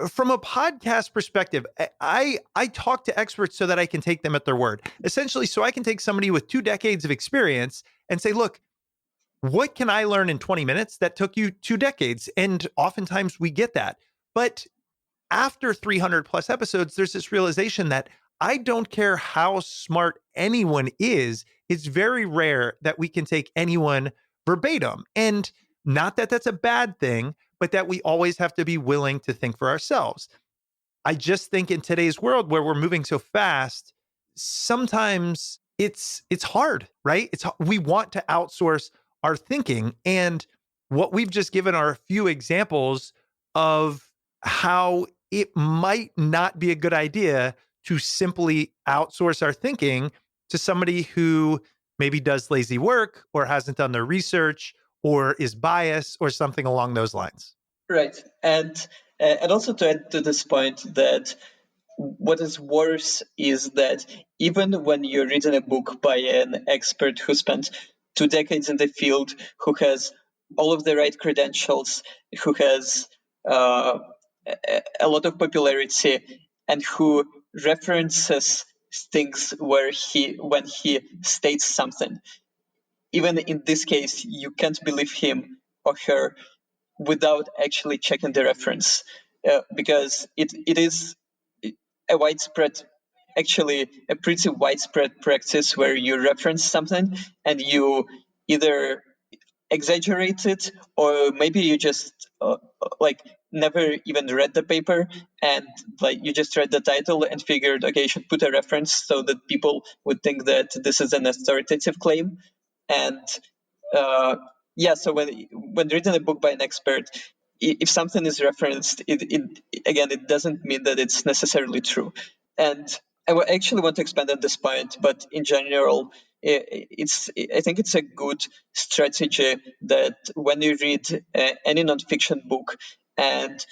From a podcast perspective, I talk to experts so that I can take them at their word. Essentially, so I can take somebody with 2 decades of experience and say, look, what can I learn in 20 minutes that took you 2 decades? And oftentimes we get that. But after 300 plus episodes, there's this realization that I don't care how smart anyone is. It's very rare that we can take anyone verbatim. And not that that's a bad thing, but that we always have to be willing to think for ourselves. I just think in today's world where we're moving so fast, sometimes it's hard, right? We want to outsource our thinking. And what we've just given are a few examples of how it might not be a good idea to simply outsource our thinking to somebody who maybe does lazy work or hasn't done their research or is biased or something along those lines. Right. And also to add to this point that what is worse is that even when you're reading a book by an expert who spent 2 decades in the field, who has all of the right credentials, who has a lot of popularity, and who references things when he states something, even in this case, you can't believe him or her without actually checking the reference, because it is a pretty widespread practice where you reference something and you either exaggerate it or maybe you just never even read the paper and you just read the title and figured, okay, I should put a reference so that people would think that this is an authoritative claim. And so when reading a book by an expert, if something is referenced, it doesn't mean that it's necessarily true. And I actually want to expand on this point, but in general, I think it's a good strategy that when you read any nonfiction book and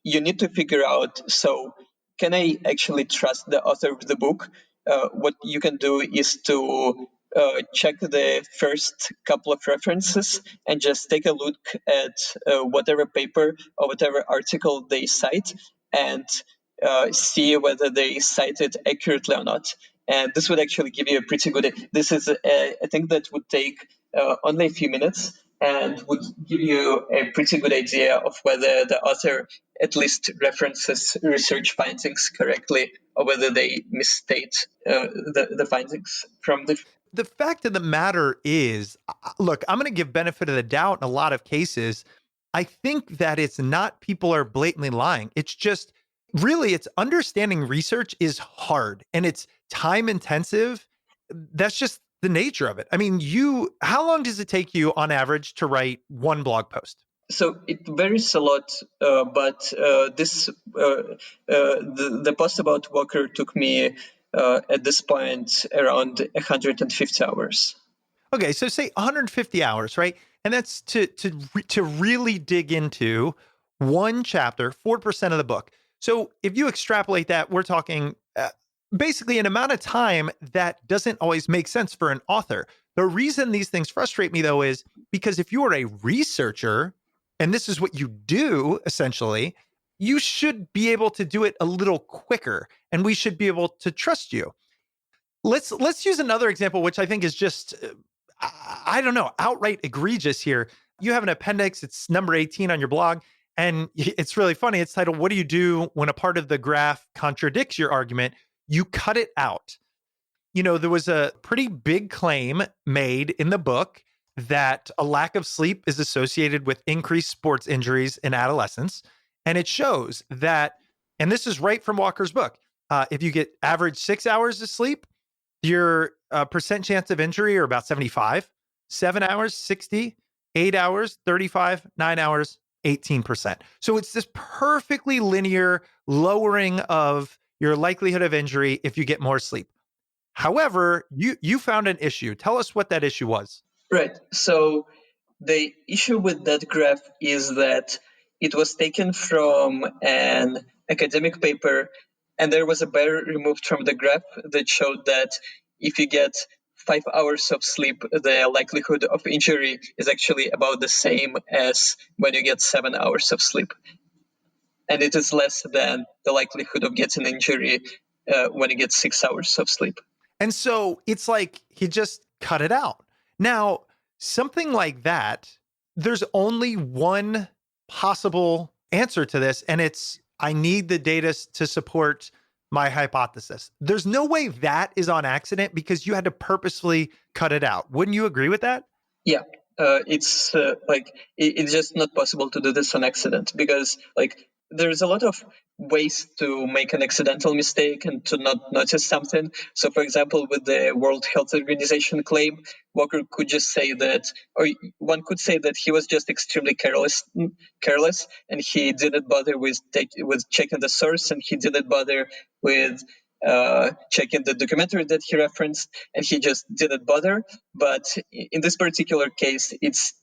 you need to figure out, so can I actually trust the author of the book? What you can do is to check the first couple of references and just take a look at whatever paper or whatever article they cite and see whether they cite it accurately or not. And this would actually give you a pretty good, this is a thing that would take only a few minutes and would give you a pretty good idea of whether the author at least references research findings correctly or whether they misstate the findings from the fact of the matter is, look, I'm going to give benefit of the doubt in a lot of cases. I think that it's not people are blatantly lying. It's just really it's understanding research is hard and it's time intensive. That's just the nature of it. I mean, how long does it take you on average to write one blog post? So it varies a lot, but the post about Walker took me at this point around 150 hours. Okay, so say 150 hours, right? And that's to really dig into one chapter, 4% of the book. So if you extrapolate that, we're talking basically an amount of time that doesn't always make sense for an author. The reason these things frustrate me, though, is because if you are a researcher, and this is what you do, essentially, you should be able to do it a little quicker, and we should be able to trust you. Let's use another example, which I think is just, I don't know, outright egregious here. You have an appendix, it's number 18 on your blog, and it's really funny. It's titled, "What do you do when a part of the graph contradicts your argument?" You cut it out. You know, there was a pretty big claim made in the book that a lack of sleep is associated with increased sports injuries in adolescence. And it shows that, and this is right from Walker's book, if you get average 6 hours of sleep, your percent chance of injury are about 75, 7 hours, 60, 8 hours, 35, 9 hours, 18%. So it's this perfectly linear lowering of your likelihood of injury if you get more sleep. However, you found an issue. Tell us what that issue was. Right. So the issue with that graph is that it was taken from an academic paper, and there was a bar removed from the graph that showed that if you get 5 hours of sleep, the likelihood of injury is actually about the same as when you get 7 hours of sleep. And it is less than the likelihood of getting injury when you get 6 hours of sleep. And so it's like he just cut it out. Now, something like that, there's only one possible answer to this, and it's I need the data to support my hypothesis. There's no way that is on accident because you had to purposefully cut it out. Wouldn't you agree with that? Yeah, it's it's just not possible to do this on accident because there's a lot of ways to make an accidental mistake and to not notice something. So, for example, with the World Health Organization claim, Walker could just say that, or one could say that he was just extremely careless, and he didn't bother with checking the source, and he didn't bother with checking the documentary that he referenced, and he just didn't bother. But in this particular case, it's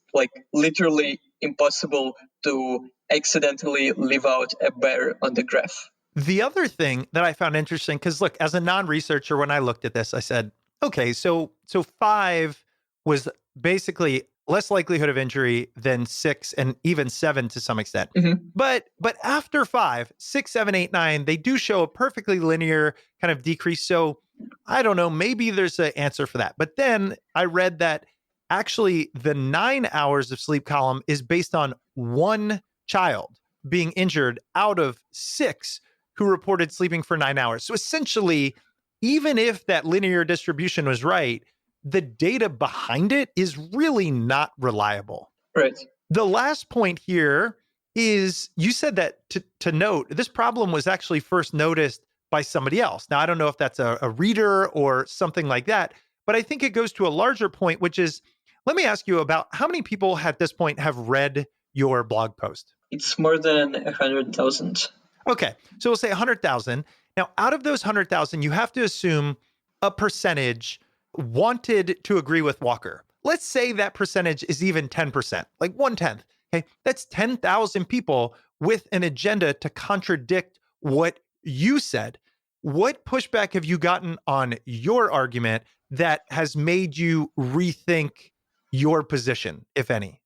literally impossible to accidentally leave out a bar on the graph. The other thing that I found interesting, because look, as a non-researcher, when I looked at this, I said, okay, so 5 was basically less likelihood of injury than 6 and even 7 to some extent. Mm-hmm. But after 5, 6, 7, 8, 9, they do show a perfectly linear kind of decrease. So I don't know, maybe there's an answer for that. But then I read that actually the 9 hours of sleep column is based on one child being injured out of 6 who reported sleeping for 9 hours. So essentially, even if that linear distribution was right, the data behind it is really not reliable. Right. The last point here is you said that to note, this problem was actually first noticed by somebody else. Now, I don't know if that's a reader or something like that, but I think it goes to a larger point, which is, let me ask you about how many people at this point have read your blog post? It's more than 100,000. Okay, so we'll say 100,000. Now, out of those 100,000, you have to assume a percentage wanted to agree with Walker. Let's say that percentage is even 10%, like 1/10. Okay, that's 10,000 people with an agenda to contradict what you said. What pushback have you gotten on your argument that has made you rethink your position, if any?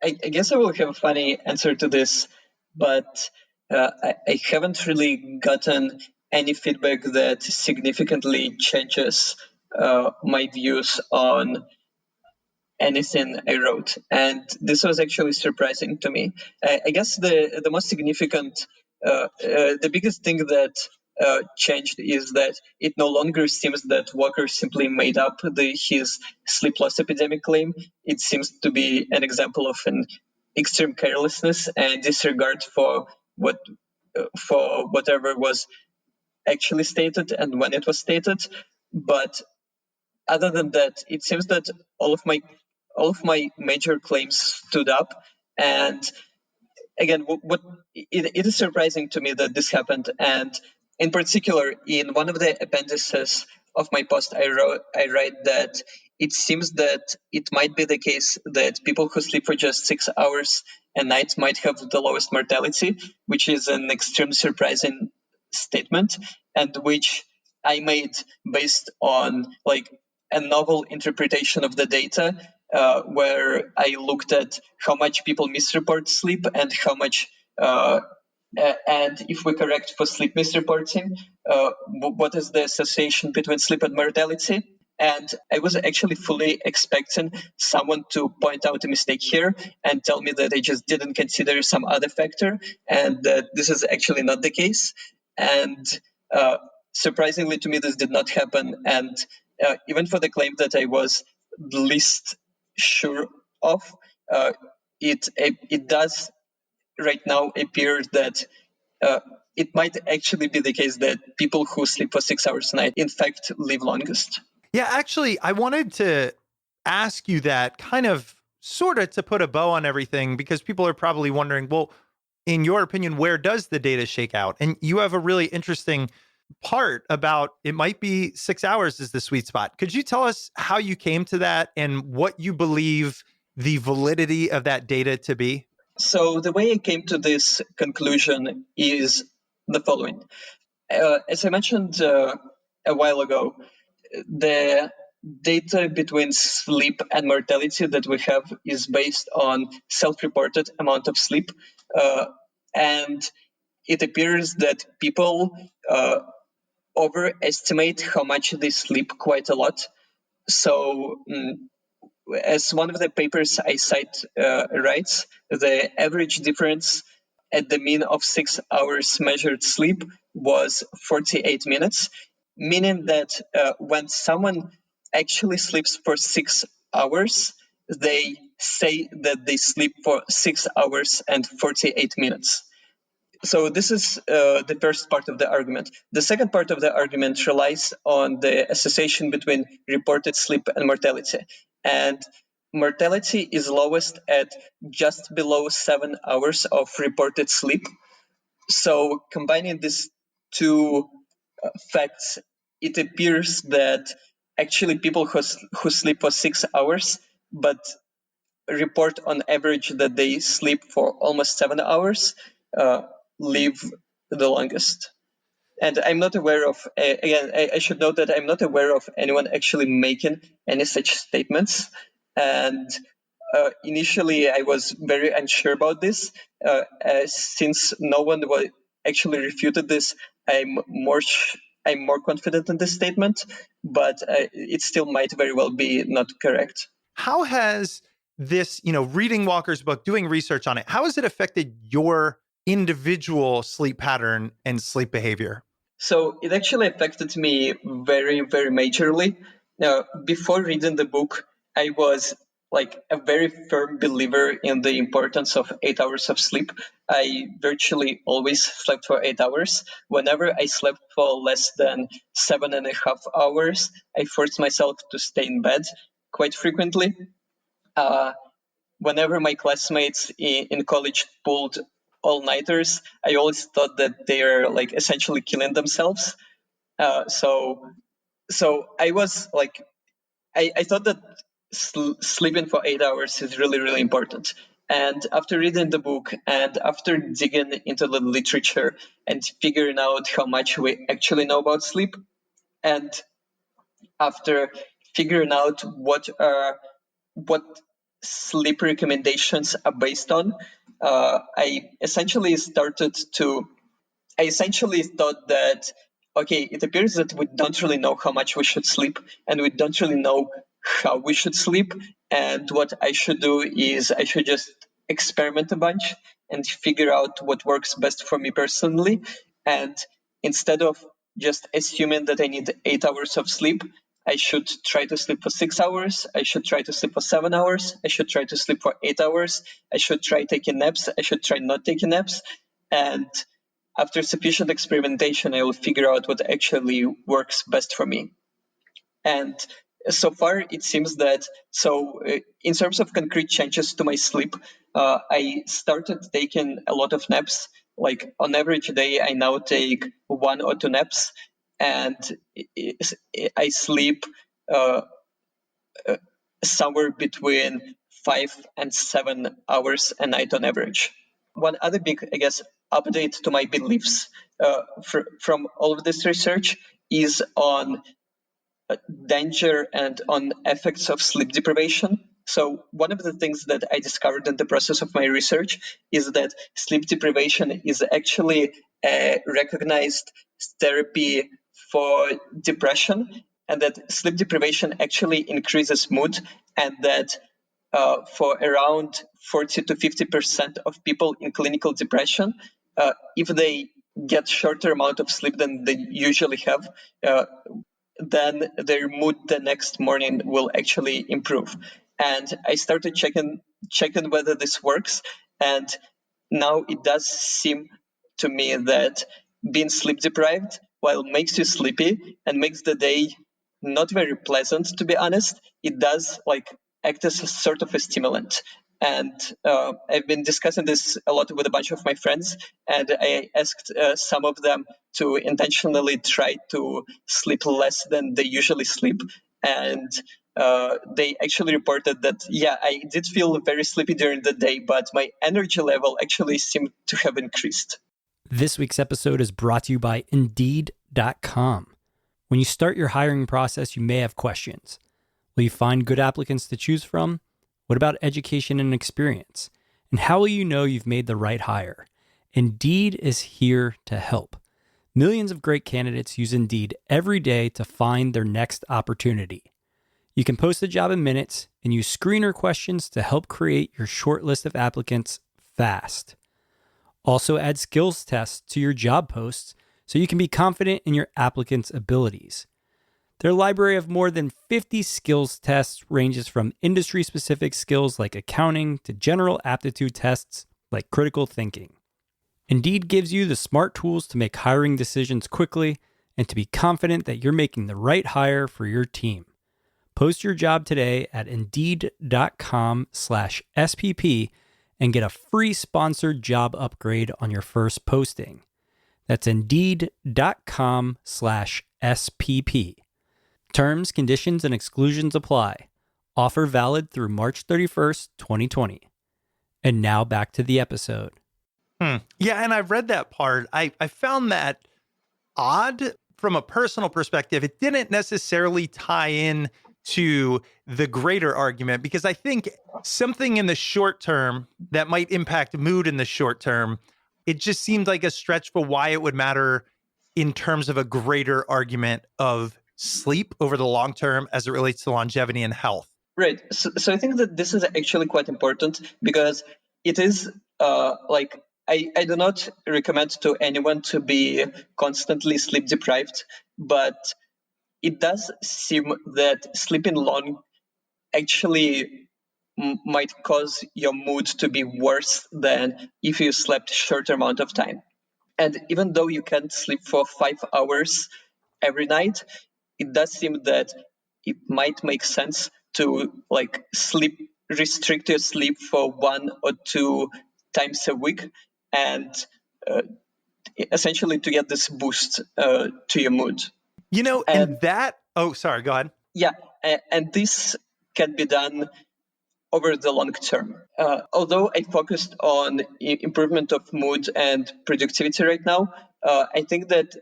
I guess I will have a funny answer to this, but I haven't really gotten any feedback that significantly changes my views on anything I wrote, and this was actually surprising to me. I guess the most significant, the biggest thing that changed is that it no longer seems that Walker simply made up his sleepless epidemic claim. It seems to be an example of an extreme carelessness and disregard for whatever was actually stated and when it was stated. But other than that, it seems that all of my major claims stood up. And again, it is surprising to me that this happened. And in particular, in one of the appendices of my post, I write that it seems that it might be the case that people who sleep for just 6 hours a night might have the lowest mortality, which is an extremely surprising statement, and which I made based on a novel interpretation of the data, where I looked at how much people misreport sleep and how much, and if we correct for sleep misreporting, what is the association between sleep and mortality? And I was actually fully expecting someone to point out a mistake here and tell me that they just didn't consider some other factor, and that this is actually not the case. And surprisingly to me, this did not happen. And even for the claim that I was least sure of, it does right now appear that it might actually be the case that people who sleep for 6 hours a night, in fact, live longest. Yeah, actually, I wanted to ask you that kind of sort of to put a bow on everything, because people are probably wondering, well, in your opinion, where does the data shake out? And you have a really interesting part about it might be 6 hours is the sweet spot. Could you tell us how you came to that and what you believe the validity of that data to be? So the way I came to this conclusion is the following. As I mentioned a while ago, the data between sleep and mortality that we have is based on self-reported amount of sleep. And it appears that people overestimate how much they sleep quite a lot. So as one of the papers I cite writes, the average difference at the mean of 6 hours measured sleep was 48 minutes, meaning that when someone actually sleeps for 6 hours, they say that they sleep for 6 hours and 48 minutes. So this is the first part of the argument. The second part of the argument relies on the association between reported sleep and mortality. And mortality is lowest at just below 7 hours of reported sleep. So combining these two facts, it appears that actually people who sleep for 6 hours, but report on average that they sleep for almost 7 hours, live the longest. And I'm not aware of, again, I should note that I'm not aware of anyone actually making any such statements. And initially, I was very unsure about this. Since no one actually refuted this, I'm more confident in this statement, but it still might very well be not correct. How has this, reading Walker's book, doing research on it, how has it affected your individual sleep pattern and sleep behavior? So it actually affected me very, very majorly. Before reading the book, I was like a very firm believer in the importance of 8 hours of sleep. I virtually always slept for 8 hours. Whenever I slept for less than 7.5 hours, I forced myself to stay in bed quite frequently. Whenever my classmates in college pulled all-nighters, I always thought that they are like essentially killing themselves. So I was like, I thought that sleeping for 8 hours is really, really important. And after reading the book and after digging into the literature and figuring out how much we actually know about sleep, and after figuring out what sleep recommendations are based on, I essentially thought that, okay, it appears that we don't really know how much we should sleep, and we don't really know how we should sleep. And what I should do is I should just experiment a bunch and figure out what works best for me personally. And instead of just assuming that I need 8 hours of sleep, I should try to sleep for 6 hours. I should try to sleep for 7 hours. I should try to sleep for 8 hours. I should try taking naps. I should try not taking naps. And after sufficient experimentation, I will figure out what actually works best for me. And so far, it seems that, in terms of concrete changes to my sleep, I started taking a lot of naps. Like on average day, I now take 1 or 2 naps, and I sleep somewhere between 5 and 7 hours a night on average. One other big, I guess, update to my beliefs from all of this research is on danger and on effects of sleep deprivation. So one of the things that I discovered in the process of my research is that sleep deprivation is actually a recognized therapy for depression, and that sleep deprivation actually increases mood, and that for around 40 to 50% of people in clinical depression, if they get shorter amount of sleep than they usually have, then their mood the next morning will actually improve. And I started checking whether this works, and now it does seem to me that being sleep deprived, while makes you sleepy and makes the day not very pleasant, to be honest. It does like act as a sort of a stimulant. And I've been discussing this a lot with a bunch of my friends, and I asked some of them to intentionally try to sleep less than they usually sleep. And they actually reported that, yeah, I did feel very sleepy during the day, but my energy level actually seemed to have increased. This week's episode is brought to you by Indeed.com. When you start your hiring process, you may have questions. Will you find good applicants to choose from? What about education and experience? And how will you know you've made the right hire? Indeed is here to help. Millions of great candidates use Indeed every day to find their next opportunity. You can post a job in minutes and use screener questions to help create your short list of applicants fast. Also add skills tests to your job posts so you can be confident in your applicant's abilities. Their library of more than 50 skills tests ranges from industry-specific skills like accounting to general aptitude tests like critical thinking. Indeed gives you the smart tools to make hiring decisions quickly and to be confident that you're making the right hire for your team. Post your job today at Indeed.com/SPP and get a free sponsored job upgrade on your first posting. That's Indeed.com/SPP. Terms, conditions, and exclusions apply. Offer valid through March 31st, 2020. And now back to the episode. Yeah, and I've read that part. I found that odd from a personal perspective. It didn't necessarily tie in to the greater argument, because I think something in the short term that might impact mood in the short term, it just seemed like a stretch for why it would matter in terms of a greater argument of sleep over the long term as it relates to longevity and health. Right. So I think that this is actually quite important, because it is like I do not recommend to anyone to be constantly sleep deprived, but it does seem that sleeping long actually might cause your mood to be worse than if you slept shorter amount of time. And even though you can't sleep for 5 hours every night, it does seem that it might make sense to like restrict your sleep for 1 or 2 times a week, and essentially to get this boost to your mood. You know, and that, oh, sorry, go ahead. Yeah, and this can be done over the long term. Although I focused on improvement of mood and productivity right now, I think that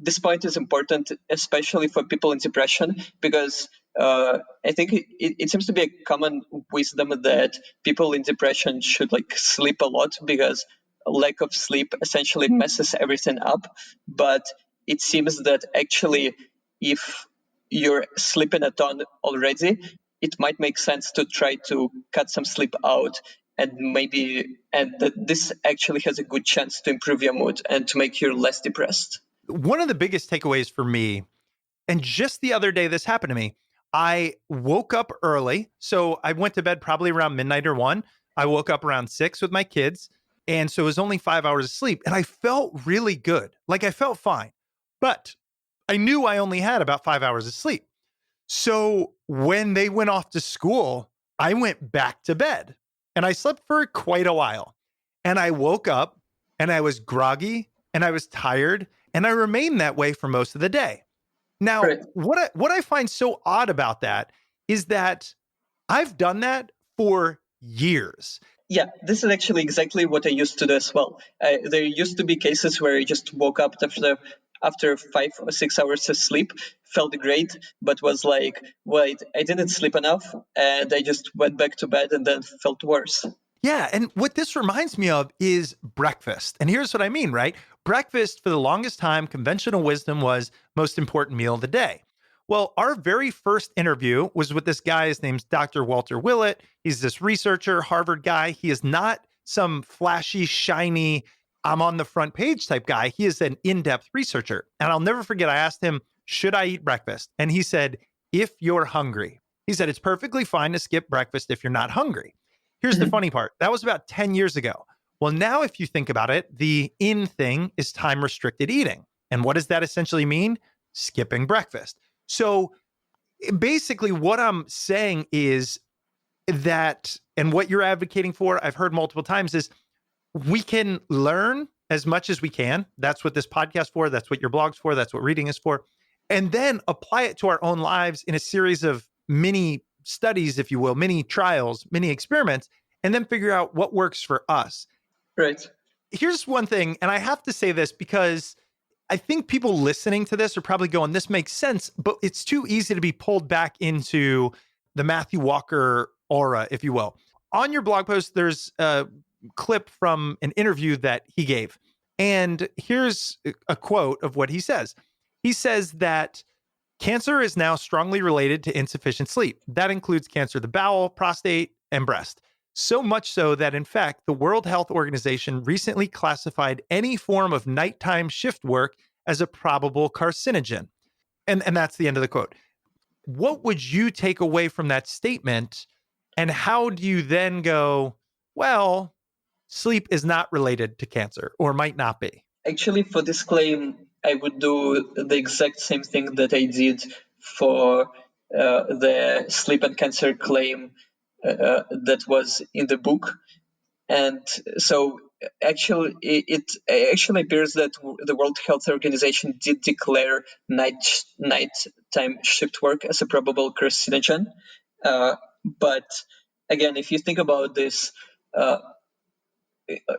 this point is important, especially for people in depression, because I think it seems to be a common wisdom that people in depression should like sleep a lot, because lack of sleep essentially messes everything up. But it seems that actually, if you're sleeping a ton already, it might make sense to try to cut some sleep out, and this actually has a good chance to improve your mood and to make you less depressed. One of the biggest takeaways for me, and just the other day this happened to me, I woke up early. So I went to bed probably around midnight or 1. I woke up around 6 with my kids. And so it was only 5 hours of sleep. And I felt really good. Like I felt fine. But I knew I only had about 5 hours of sleep. So when they went off to school, I went back to bed and I slept for quite a while. And I woke up and I was groggy and I was tired, and I remained that way for most of the day. Now, Right. what I find so odd about that is that I've done that for years. Yeah, this is actually exactly what I used to do as well. There used to be cases where I just woke up after 5 or 6 hours of sleep, felt great, but was like, wait, I didn't sleep enough, and I just went back to bed and then felt worse. Yeah. And what this reminds me of is breakfast. And here's what I mean, right? Breakfast, for the longest time, conventional wisdom was most important meal of the day. Well, our very first interview was with this guy. His name's Dr. Walter Willett. He's this researcher, Harvard guy. He is not some flashy, shiny, I'm on the front page type guy. He is an in-depth researcher. And I'll never forget, I asked him, should I eat breakfast? And he said, if you're hungry. He said, it's perfectly fine to skip breakfast if you're not hungry. Here's the funny part. That was about 10 years ago. Well, now if you think about it, the in thing is time-restricted eating. And what does that essentially mean? Skipping breakfast. So basically what I'm saying is that, and what you're advocating for, I've heard multiple times, is we can learn as much as we can. That's what this podcast for. That's what your blog's for. That's what reading is for. And then apply it to our own lives in a series of mini studies, if you will, mini trials, mini experiments, and then figure out what works for us. Right. Here's one thing, and I have to say this because I think people listening to this are probably going, this makes sense, but it's too easy to be pulled back into the Matthew Walker aura, if you will. On your blog post, there's a clip from an interview that he gave. And here's a quote of what he says. He says that cancer is now strongly related to insufficient sleep. That includes cancer of the bowel, prostate, and breast. So much so that, in fact, the World Health Organization recently classified any form of nighttime shift work as a probable carcinogen. And that's the end of the quote. What would you take away from that statement? And how do you then go, well, sleep is not related to cancer, or might not be? Actually, for this claim, I would do the exact same thing that I did for the sleep and cancer claim that was in the book. And so actually, it actually appears that the World Health Organization did declare nighttime shift work as a probable carcinogen. But again, if you think about this,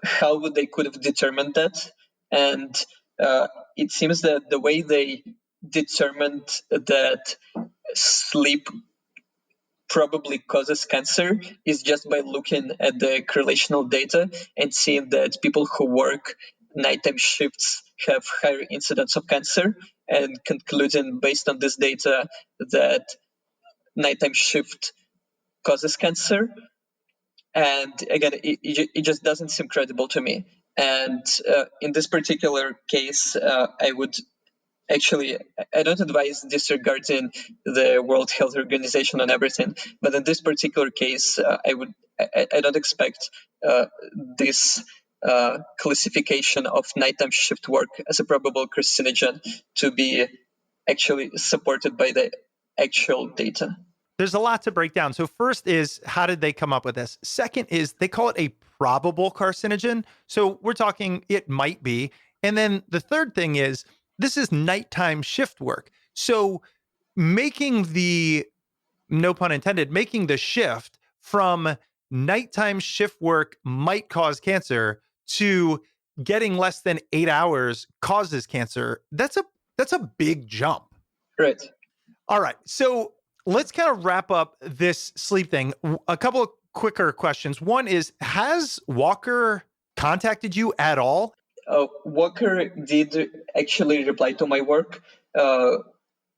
how would they could have determined that? And it seems that the way they determined that sleep probably causes cancer is just by looking at the correlational data and seeing that people who work nighttime shifts have higher incidence of cancer, and concluding based on this data that nighttime shift causes cancer. And again, it just doesn't seem credible to me. And in this particular case, I would actually, I don't advise disregarding the World Health Organization on everything, but in this particular case, I don't expect this classification of nighttime shift work as a probable carcinogen to be actually supported by the actual data. There's a lot to break down. So first is, how did they come up with this? Second is, they call it a probable carcinogen. So we're talking it might be. And then the third thing is, this is nighttime shift work. So making the, no pun intended, making the shift from nighttime shift work might cause cancer to getting less than 8 hours causes cancer. That's a big jump. Right. All right. So let's kind of wrap up this sleep thing. A couple of quicker questions. One is, has Walker contacted you at all? Walker did actually reply to my work.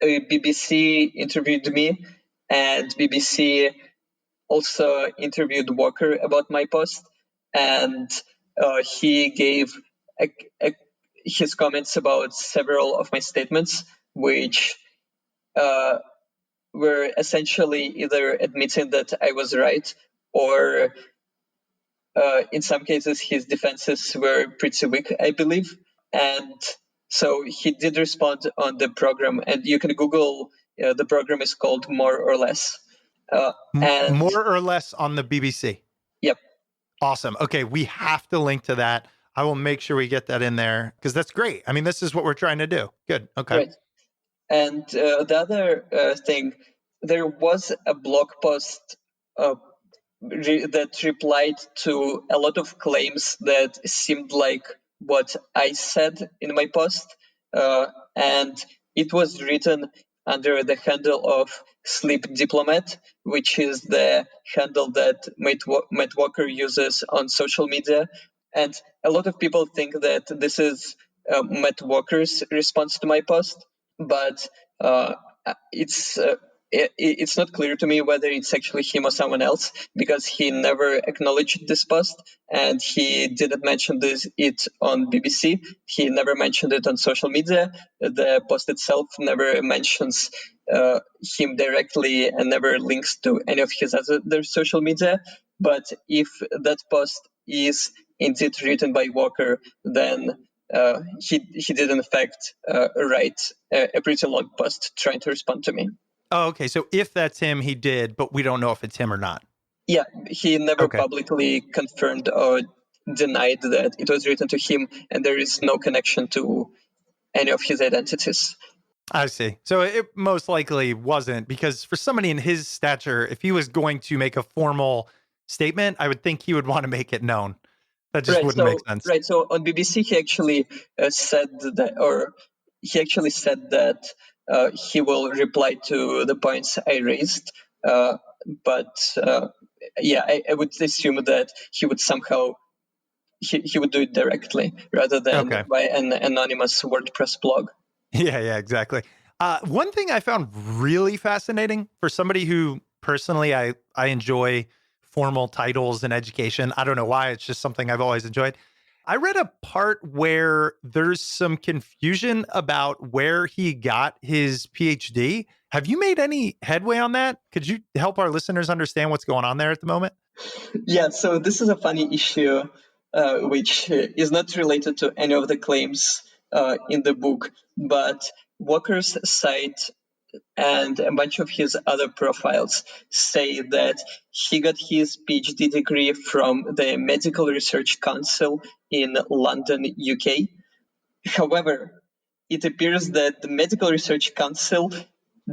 BBC interviewed me, and BBC also interviewed Walker about my post, and he gave his comments about several of my statements, which were essentially either admitting that I was right, or in some cases his defenses were pretty weak, I believe. And so he did respond on the program, and you can Google, the program is called More or Less. And More or Less on the BBC. Yep. Awesome. Okay, we have to link to that. I will make sure we get that in there, because that's great. I mean, this is what we're trying to do. Good. Okay. Right. And the other thing, there was a blog post that replied to a lot of claims that seemed like what I said in my post, and it was written under the handle of Sleep Diplomat, which is the handle that Matt Walker uses on social media. And a lot of people think that this is Matt Walker's response to my post, but it's not clear to me whether it's actually him or someone else, because he never acknowledged this post, and he didn't mention it on BBC. He never mentioned it on social media. The post itself never mentions him directly and never links to any of his other social media. But if that post is indeed written by Walker, then he did in fact write a pretty long post trying to respond to me. Oh, okay. So if that's him, he did, but we don't know if it's him or not. Yeah, he never Okay. publicly confirmed or denied that it was written to him, and there is no connection to any of his identities. I see. So it most likely wasn't, because for somebody in his stature, if he was going to make a formal statement, I would think he would want to make it known. That just wouldn't make sense. Right. So on BBC, he actually said that he will reply to the points I raised. But I would assume that he would somehow he would do it directly rather than by an anonymous WordPress blog. Yeah, exactly. One thing I found really fascinating for somebody who personally I enjoy formal titles in education. I don't know why. It's just something I've always enjoyed. I read a part where there's some confusion about where he got his PhD. Have you made any headway on that? Could you help our listeners understand what's going on there at the moment? Yeah, so this is a funny issue, which is not related to any of the claims in the book, but Walker's site and a bunch of his other profiles say that he got his PhD degree from the Medical Research Council in London, UK. However, it appears that the Medical Research Council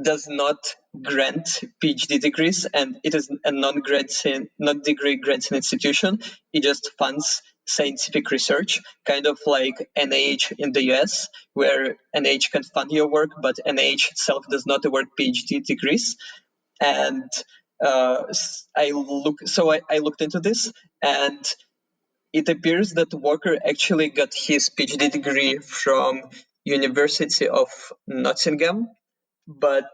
does not grant PhD degrees, and it is a non-degree granting institution. It just funds scientific research, kind of like NIH in the US, where NIH can fund your work, but NIH itself does not award PhD degrees. And I looked into this, and it appears that Walker actually got his PhD degree from University of Nottingham, but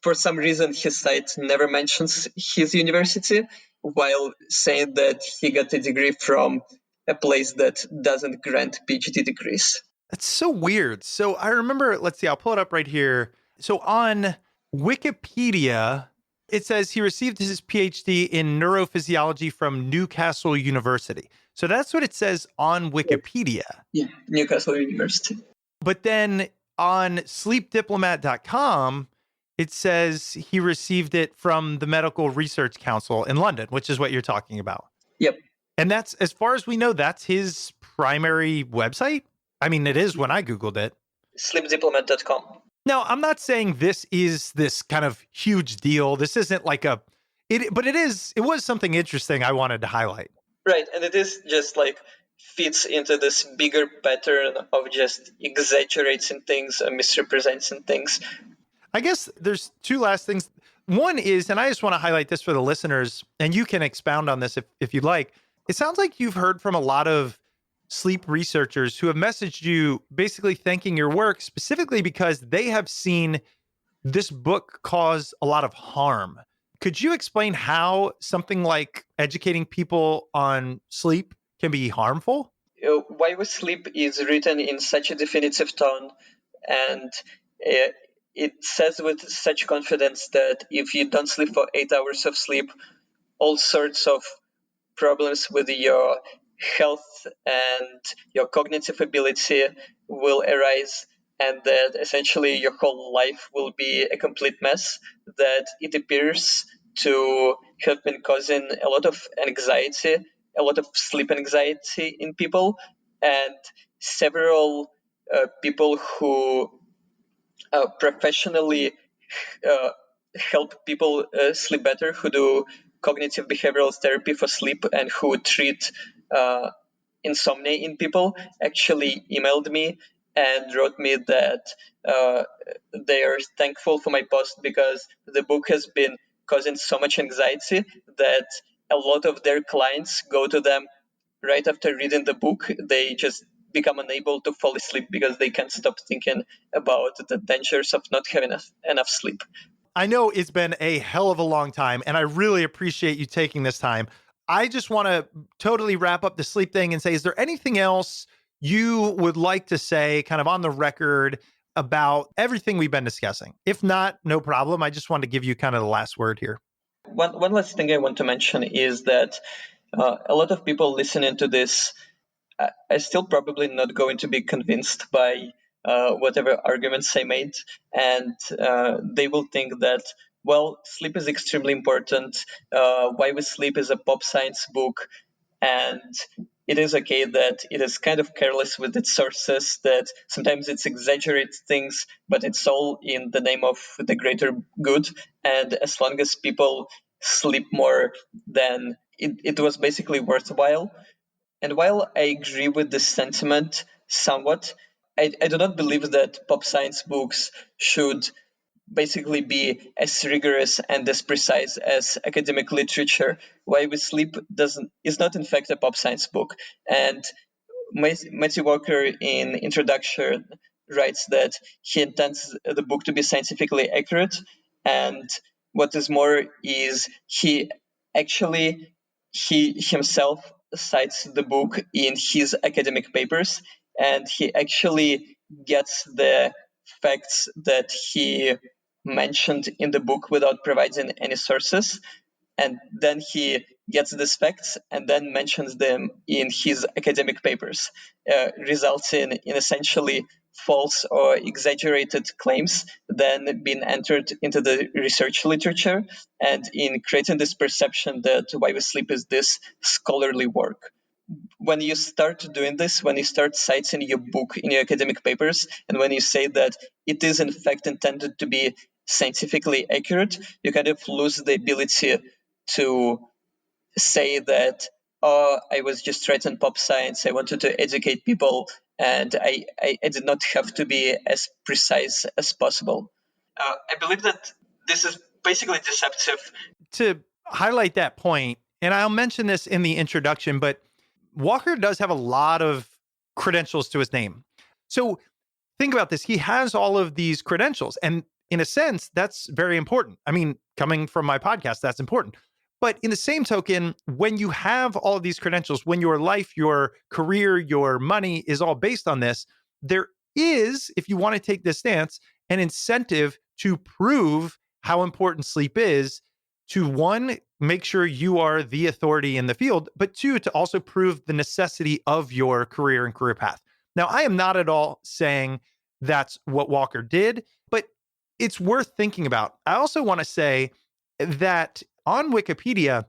for some reason his site never mentions his university, while saying that he got a degree from a place that doesn't grant PhD degrees. That's so weird. So I remember, let's see, I'll pull it up right here. So on Wikipedia, it says he received his PhD in neurophysiology from Newcastle University. So that's what it says on Wikipedia. Yeah, Newcastle University. But then on sleepdiplomat.com, it says he received it from the Medical Research Council in London, which is what you're talking about. Yep. And that's, as far as we know, that's his primary website. I mean, it is when I Googled it. Sleepdiplomat.com. Now, I'm not saying this is this kind of huge deal. This isn't like but it was something interesting I wanted to highlight. Right. And it is just like fits into this bigger pattern of just exaggerating things and misrepresenting things. I guess there's two last things. One is, and I just want to highlight this for the listeners, and you can expound on this if you'd like. It sounds like you've heard from a lot of sleep researchers who have messaged you basically thanking your work specifically because they have seen this book cause a lot of harm. Could you explain how something like educating people on sleep can be harmful? Why We Sleep is written in such a definitive tone, and it says with such confidence that if you don't sleep for 8 hours of sleep, all sorts of problems with your health and your cognitive ability will arise, and that essentially your whole life will be a complete mess, that it appears to have been causing a lot of anxiety, a lot of sleep anxiety in people, and several people who professionally help people sleep better, who do cognitive behavioral therapy for sleep and who treat insomnia in people, actually emailed me and wrote me that they are thankful for my post because the book has been causing so much anxiety that a lot of their clients go to them right after reading the book. They just become unable to fall asleep because they can't stop thinking about the dangers of not having enough sleep. I know it's been a hell of a long time, and I really appreciate you taking this time. I just want to totally wrap up the sleep thing and say, is there anything else you would like to say kind of on the record about everything we've been discussing? If not, no problem. I just want to give you kind of the last word here. One last thing I want to mention is that a lot of people listening to this I still probably not going to be convinced by whatever arguments I made, and they will think that, well, sleep is extremely important. Why We Sleep is a pop science book, and it is okay that it is kind of careless with its sources, that sometimes it's exaggerates things, but it's all in the name of the greater good. And as long as people sleep more, then it was basically worthwhile. And while I agree with this sentiment somewhat, I do not believe that pop science books should basically be as rigorous and as precise as academic literature. Why We Sleep is not in fact a pop science book. And Matthew Walker in introduction writes that he intends the book to be scientifically accurate, and what is more is he himself cites the book in his academic papers, and he actually gets the facts that he mentioned in the book without providing any sources, and then he gets these facts and then mentions them in his academic papers, resulting in essentially false or exaggerated claims then being entered into the research literature, and in creating this perception that Why We Sleep is this scholarly work. When you start doing this, when you start citing your book in your academic papers, and when you say that it is in fact intended to be scientifically accurate, you kind of lose the ability to say that, oh, I was just writing pop science, I wanted to educate people, and I did not have to be as precise as possible. I believe that this is basically deceptive. To highlight that point, and I'll mention this in the introduction, but Walker does have a lot of credentials to his name. So think about this. He has all of these credentials. And in a sense, that's very important. I mean, coming from my podcast, that's important. But in the same token, when you have all of these credentials, when your life, your career, your money is all based on this, there is, if you want to take this stance, an incentive to prove how important sleep is, to one, make sure you are the authority in the field, but two, to also prove the necessity of your career and career path. Now, I am not at all saying that's what Walker did, but it's worth thinking about. I also want to say that on Wikipedia,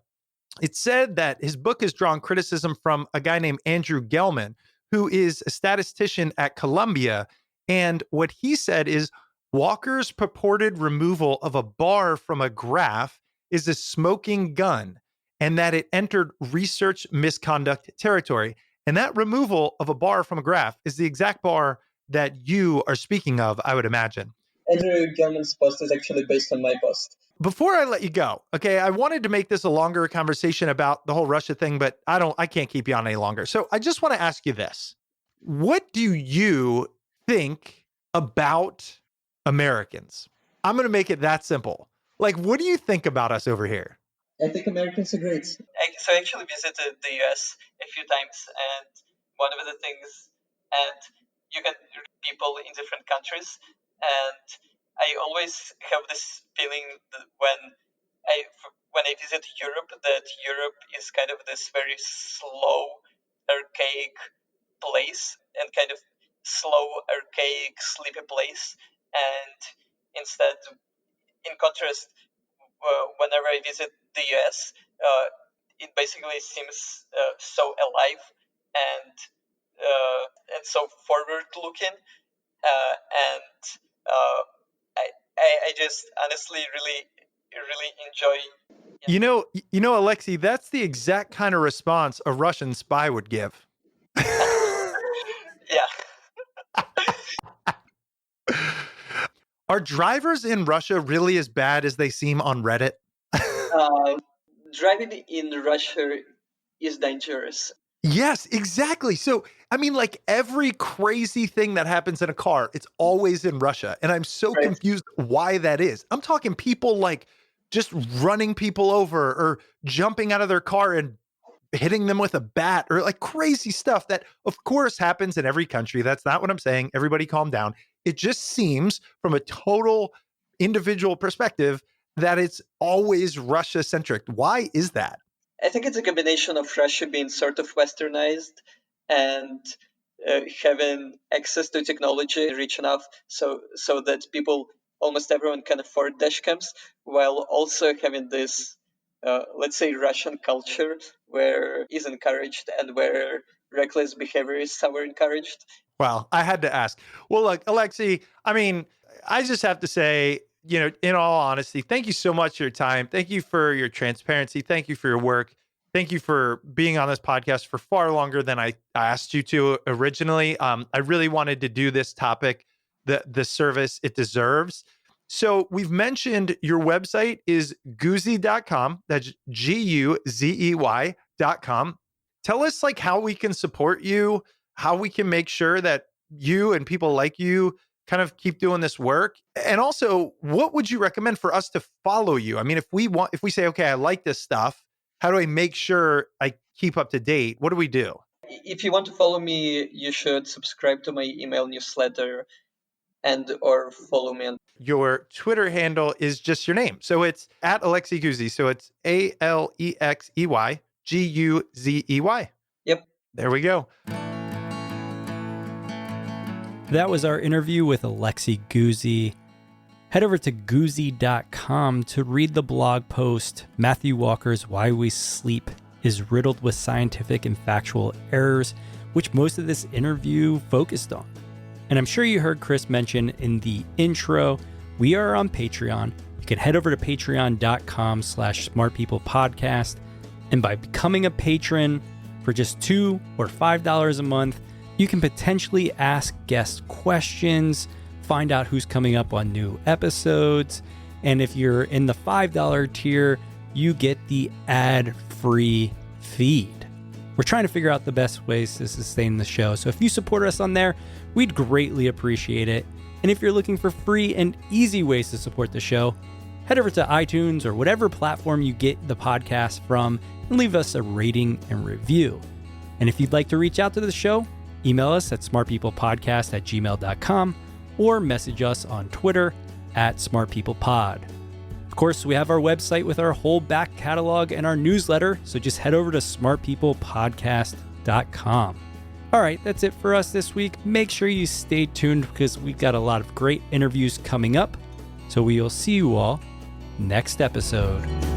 it said that his book has drawn criticism from a guy named Andrew Gelman, who is a statistician at Columbia. And what he said is Walker's purported removal of a bar from a graph is a smoking gun, and that it entered research misconduct territory. And that removal of a bar from a graph is the exact bar that you are speaking of, I would imagine. Andrew Gelman's post is actually based on my post. Before I let you go, okay, I wanted to make this a longer conversation about the whole Russia thing, but I can't keep you on any longer. So I just want to ask you this. What do you think about Americans? I'm going to make it that simple. Like, what do you think about us over here? I think Americans are great. So I actually visited the US a few times, and one of the things, and you can meet people in different countries, and I always have this feeling that when I visit Europe, that Europe is kind of this very slow, archaic place, and kind of slow, archaic, sleepy place, and instead, in contrast, whenever I visit the US, it basically seems so alive and so forward looking, and I just honestly really enjoy. You know, Alexey, that's the exact kind of response a Russian spy would give. Yeah. Are drivers in Russia really as bad as they seem on Reddit? Driving in Russia is dangerous. Yes, exactly. So, I mean, like every crazy thing that happens in a car, it's always in Russia. And I'm so confused why that is. I'm talking people like just running people over or jumping out of their car and hitting them with a bat or like crazy stuff that, of course, happens in every country. That's not what I'm saying. Everybody calm down. It just seems from a total individual perspective that it's always Russia centric. Why is that? I think it's a combination of Russia being sort of westernized and having access to technology rich enough so that people, almost everyone, can afford dash cams, while also having this, let's say, Russian culture where is encouraged and where reckless behavior is somehow encouraged. Well, I had to ask. Well, look, Alexey, I mean, I just have to say, in all honesty, thank you so much for your time. Thank you for your transparency. Thank you for your work. Thank you for being on this podcast for far longer than I asked you to originally. I really wanted to do this topic, the service it deserves. So we've mentioned your website is guzey.com. That's GUZEY.com. Tell us how we can support you, how we can make sure that you and people like you kind of keep doing this work. And also, what would you recommend for us to follow you? I mean, if we say, okay, I like this stuff, how do I make sure I keep up to date? What do we do? If you want to follow me, you should subscribe to my email newsletter and or follow me on. Your Twitter handle is just your name. So it's at Alexey Guzey. So it's ALEXEY GUZEY. Yep. There we go. That was our interview with Alexey Guzey. Head over to guzey.com to read the blog post, Matthew Walker's Why We Sleep is Riddled with Scientific and Factual Errors, which most of this interview focused on. And I'm sure you heard Chris mention in the intro, we are on Patreon. You can head over to patreon.com/smartpeoplepodcast. And by becoming a patron for just $2 or $5 a month, you can potentially ask guest questions, find out who's coming up on new episodes. And if you're in the $5 tier, you get the ad-free feed. We're trying to figure out the best ways to sustain the show. So if you support us on there, we'd greatly appreciate it. And if you're looking for free and easy ways to support the show, head over to iTunes or whatever platform you get the podcast from and leave us a rating and review. And if you'd like to reach out to the show, email us at smartpeoplepodcast@gmail.com or message us on Twitter @smartpeoplepod. Of course, we have our website with our whole back catalog and our newsletter, so just head over to smartpeoplepodcast.com. All right, that's it for us this week. Make sure you stay tuned because we've got a lot of great interviews coming up. So we will see you all next episode.